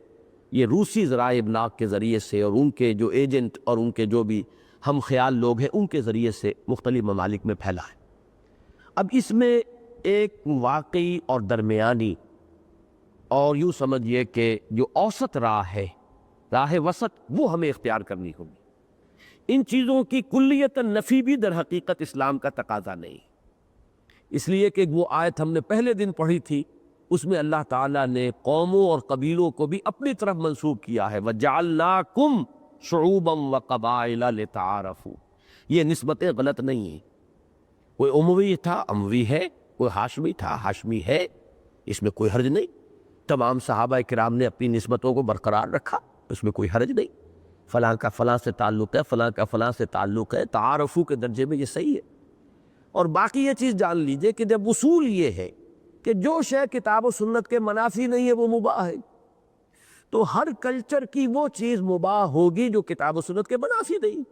یہ روسی ذرائع ابلاغ کے ذریعے سے اور ان کے جو ایجنٹ اور ان کے جو بھی ہم خیال لوگ ہیں ان کے ذریعے سے مختلف ممالک میں پھیلا ہے۔ اب اس میں ایک واقعی اور درمیانی اور یوں سمجھیے کہ جو اوسط راہ ہے، راہ وسط، وہ ہمیں اختیار کرنی ہوگی۔ ان چیزوں کی کلیت نفی بھی در حقیقت اسلام کا تقاضا نہیں، اس لیے کہ وہ آیت ہم نے پہلے دن پڑھی تھی، اس میں اللہ تعالیٰ نے قوموں اور قبیلوں کو بھی اپنی طرف منسوب کیا ہے، وَجَعَلْنَاكُمْ شُعُوبًا وَقَبَائِلَ لِتَعَارَفُوا۔ یہ نسبتیں غلط نہیں ہیں، کوئی اموی تھا اموی ہے، کوئی ہاشمی تھا ہاشمی ہے، اس میں کوئی حرج نہیں۔ تمام صحابہ کرام نے اپنی نسبتوں کو برقرار رکھا، اس میں کوئی حرج نہیں۔ فلاں کا فلاں سے تعلق ہے، فلاں کا فلاں سے تعلق ہے، تعارفو کے درجے میں یہ صحیح ہے۔ اور باقی یہ چیز جان لیجئے کہ جب اصول یہ ہے کہ جو شے کتاب و سنت کے منافی نہیں ہے وہ مباح ہے، تو ہر کلچر کی وہ چیز مباح ہوگی جو کتاب و سنت کے منافی نہیں۔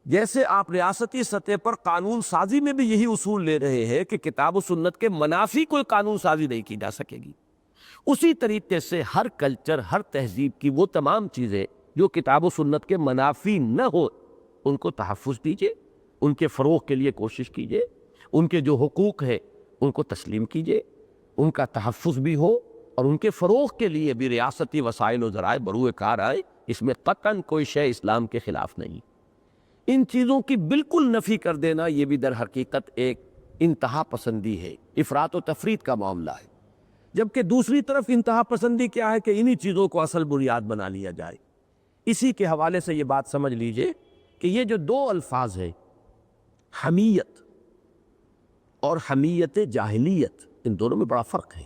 جیسے آپ ریاستی سطح پر قانون سازی میں بھی یہی اصول لے رہے ہیں کہ کتاب و سنت کے منافی کوئی قانون سازی نہیں کی جا سکے گی، اسی طریقے سے ہر کلچر، ہر تہذیب کی وہ تمام چیزیں جو کتاب و سنت کے منافی نہ ہو ان کو تحفظ دیجیے، ان کے فروغ کے لیے کوشش کیجیے، ان کے جو حقوق ہے ان کو تسلیم کیجیے، ان کا تحفظ بھی ہو اور ان کے فروغ کے لیے بھی ریاستی وسائل و ذرائع بروئے کار آئے، اس میں قطعاً کوئی شے اسلام کے خلاف نہیں۔ ان چیزوں کی بالکل نفی کر دینا یہ بھی در حقیقت ایک انتہا پسندی ہے، افراط و تفریط کا معاملہ ہے۔ جبکہ دوسری طرف انتہا پسندی کیا ہے کہ انہی چیزوں کو اصل بنیاد بنا لیا جائے۔ اسی کے حوالے سے یہ بات سمجھ لیجئے کہ یہ جو دو الفاظ ہیں، حمیت اور حمیت جاہلیت، ان دونوں میں بڑا فرق ہے۔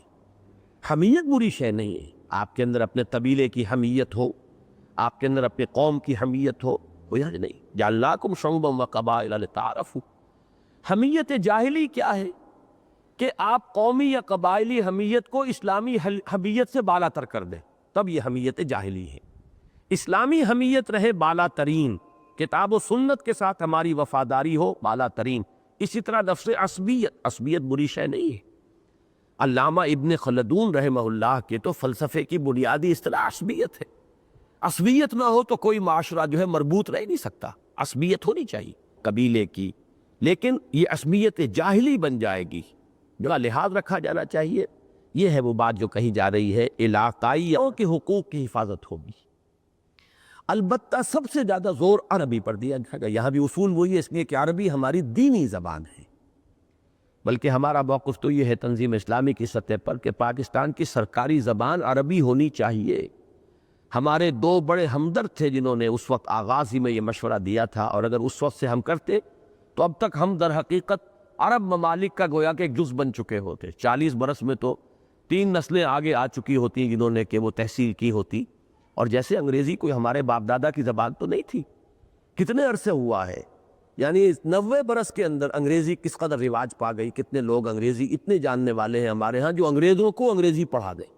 حمیت بری شے نہیں ہے، آپ کے اندر اپنے قبیلے کی حمیت ہو، آپ کے اندر اپنے قوم کی حمیت ہو، کوئی حرج نہیں۔ جعلناکم شعوبا وقبائل لتعارفوا۔ حمیت جاہلی کیا ہے کہ آپ قومی یا قبائلی حمیت کو اسلامی حمیت سے بالا تر کر دیں، تب یہ حمیت جاہلی ہے۔ اسلامی حمیت رہے بالا ترین، کتاب و سنت کے ساتھ ہماری وفاداری ہو بالا ترین۔ اسی طرح لفظ عصبیت، عصبیت بری شے نہیں ہے۔ علامہ ابن خلدون رحمہ اللہ کے تو فلسفے کی بنیادی اصطلاح عصبیت ہے۔ عصبیت نہ ہو تو کوئی معاشرہ جو ہے مربوط رہ نہیں سکتا، عصبیت ہونی چاہیے قبیلے کی، لیکن یہ عصبیت جاہلی بن جائے گی، جو لحاظ رکھا جانا چاہیے یہ ہے وہ بات جو کہی جا رہی ہے، علاقائیوں کے حقوق کی حفاظت ہوگی۔ البتہ سب سے زیادہ زور عربی پر دیا جائے گا، یہاں بھی اصول وہی ہے، اس لیے کہ عربی ہماری دینی زبان ہے۔ بلکہ ہمارا موقف تو یہ ہے تنظیم اسلامی کی سطح پر کہ پاکستان کی سرکاری زبان عربی ہونی چاہیے۔ ہمارے دو بڑے ہمدرد تھے جنہوں نے اس وقت آغاز ہی میں یہ مشورہ دیا تھا، اور اگر اس وقت سے ہم کرتے تو اب تک ہم در حقیقت عرب ممالک کا گویا کہ ایک جز بن چکے ہوتے۔ 40 برس میں تو 3 نسلیں آگے آ چکی ہوتی جنہوں نے کہ وہ تحصیل کی ہوتی، اور جیسے انگریزی کوئی ہمارے باپ دادا کی زبان تو نہیں تھی، کتنے عرصے ہوا ہے، یعنی 90 برس کے اندر انگریزی کس قدر رواج پا گئی، کتنے لوگ انگریزی اتنے جاننے والے ہیں ہمارے ہاں جو انگریزوں کو انگریزی پڑھا دیں۔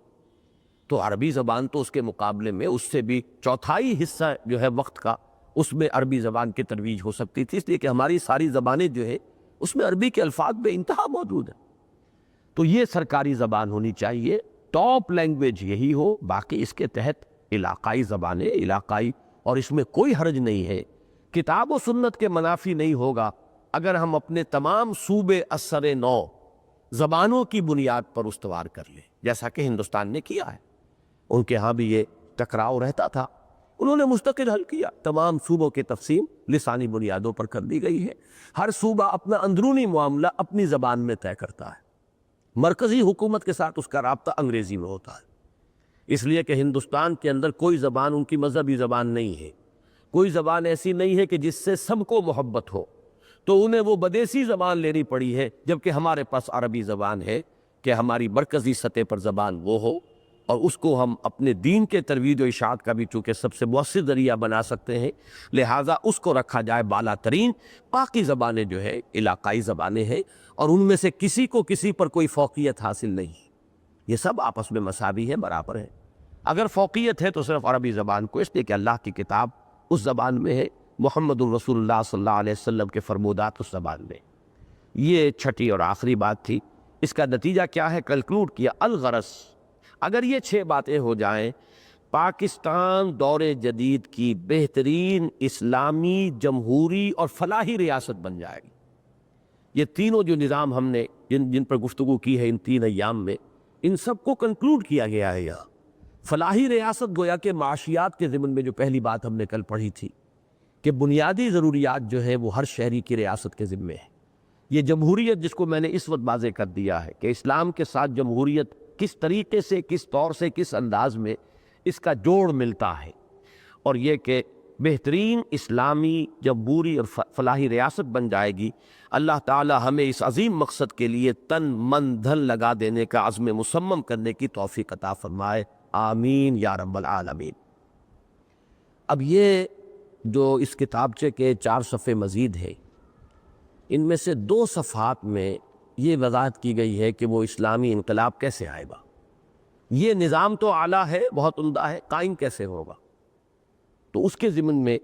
تو عربی زبان تو اس کے مقابلے میں اس سے بھی چوتھائی حصہ جو ہے وقت کا اس میں عربی زبان کی ترویج ہو سکتی تھی، اس لیے کہ ہماری ساری زبانیں جو ہے اس میں عربی کے الفاظ بے انتہا موجود ہیں۔ تو یہ سرکاری زبان ہونی چاہیے، ٹاپ لینگویج یہی ہو، باقی اس کے تحت علاقائی زبانیں، علاقائی، اور اس میں کوئی حرج نہیں ہے۔ کتاب و سنت کے منافی نہیں ہوگا اگر ہم اپنے تمام صوبے اثر نو زبانوں کی بنیاد پر استوار کر لیں، جیسا کہ ہندوستان نے کیا ہے۔ ان کے ہاں بھی یہ ٹکراؤ رہتا تھا، انہوں نے مستقل حل کیا۔ تمام صوبوں کی تقسیم لسانی بنیادوں پر کر دی گئی ہے۔ ہر صوبہ اپنا اندرونی معاملہ اپنی زبان میں طے کرتا ہے۔ مرکزی حکومت کے ساتھ اس کا رابطہ انگریزی میں ہوتا ہے، اس لیے کہ ہندوستان کے اندر کوئی زبان ان کی مذہبی زبان نہیں ہے، کوئی زبان ایسی نہیں ہے کہ جس سے سب کو محبت ہو، تو انہیں وہ بدیسی زبان لینی پڑی ہے، جبکہ ہمارے پاس عربی زبان ہے کہ ہماری مرکزی سطح پر زبان وہ ہو، اور اس کو ہم اپنے دین کے ترویج و اشاعت کا بھی چونکہ سب سے مؤثر ذریعہ بنا سکتے ہیں، لہٰذا اس کو رکھا جائے بالا ترین۔ باقی زبانیں جو ہے علاقائی زبانیں ہیں، اور ان میں سے کسی کو کسی پر کوئی فوقیت حاصل نہیں، یہ سب آپس میں مساوی ہیں، برابر ہیں۔ اگر فوقیت ہے تو صرف عربی زبان کو، اس لیے کہ اللہ کی کتاب اس زبان میں ہے، محمد الرسول اللہ صلی اللہ علیہ وسلم کے فرمودات اس زبان میں۔ یہ چھٹی اور آخری بات تھی۔ اس کا نتیجہ کیا ہے؟ کنکلوڈ کیا، الغرض اگر یہ 6 باتیں ہو جائیں، پاکستان دور جدید کی بہترین اسلامی، جمہوری اور فلاحی ریاست بن جائے گی۔ یہ تینوں جو نظام ہم نے جن پر گفتگو کی ہے ان 3 ایام میں، ان سب کو کنکلوڈ کیا گیا ہے یہاں۔ فلاحی ریاست گویا کہ معاشیات کے ضمن میں جو پہلی بات ہم نے کل پڑھی تھی کہ بنیادی ضروریات جو ہے وہ ہر شہری کی ریاست کے ذمے ہے۔ یہ جمہوریت جس کو میں نے اس وقت واضح کر دیا ہے کہ اسلام کے ساتھ جمہوریت کس طریقے سے، کس طور سے، کس انداز میں اس کا جوڑ ملتا ہے، اور یہ کہ بہترین اسلامی، جمہوری اور فلاحی ریاست بن جائے گی۔ اللہ تعالی ہمیں اس عظیم مقصد کے لیے تن من دھن لگا دینے کا عزم مصمم کرنے کی توفیق عطا فرمائے، آمین یا رب العالمین۔ اب یہ جو اس کتابچے کے 4 صفحے مزید ہیں، ان میں سے 2 صفحات میں یہ وضاحت کی گئی ہے کہ وہ اسلامی انقلاب کیسے آئے گا۔ یہ نظام تو اعلیٰ ہے، بہت عمدہ ہے، قائم کیسے ہوگا؟ تو اس کے ضمن میں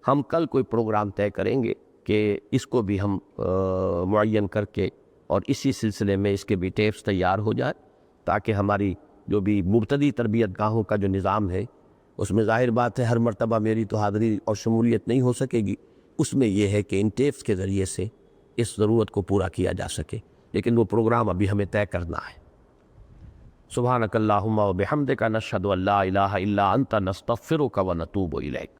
ہم کل کوئی پروگرام طے کریں گے کہ اس کو بھی ہم معین کر کے، اور اسی سلسلے میں اس کے بھی ٹیپس تیار ہو جائے، تاکہ ہماری جو بھی مبتدی تربیت گاہوں کا جو نظام ہے، اس میں ظاہر بات ہے ہر مرتبہ میری تو حاضری اور شمولیت نہیں ہو سکے گی، اس میں یہ ہے کہ ان ٹیپس کے ذریعے سے اس ضرورت کو پورا کیا جا سکے، لیکن وہ پروگرام ابھی ہمیں طے کرنا ہے۔ سبحانک اللہم و بحمدک، نشہد ان لا الہ الا انت، نستغفرک و نتوب الیک۔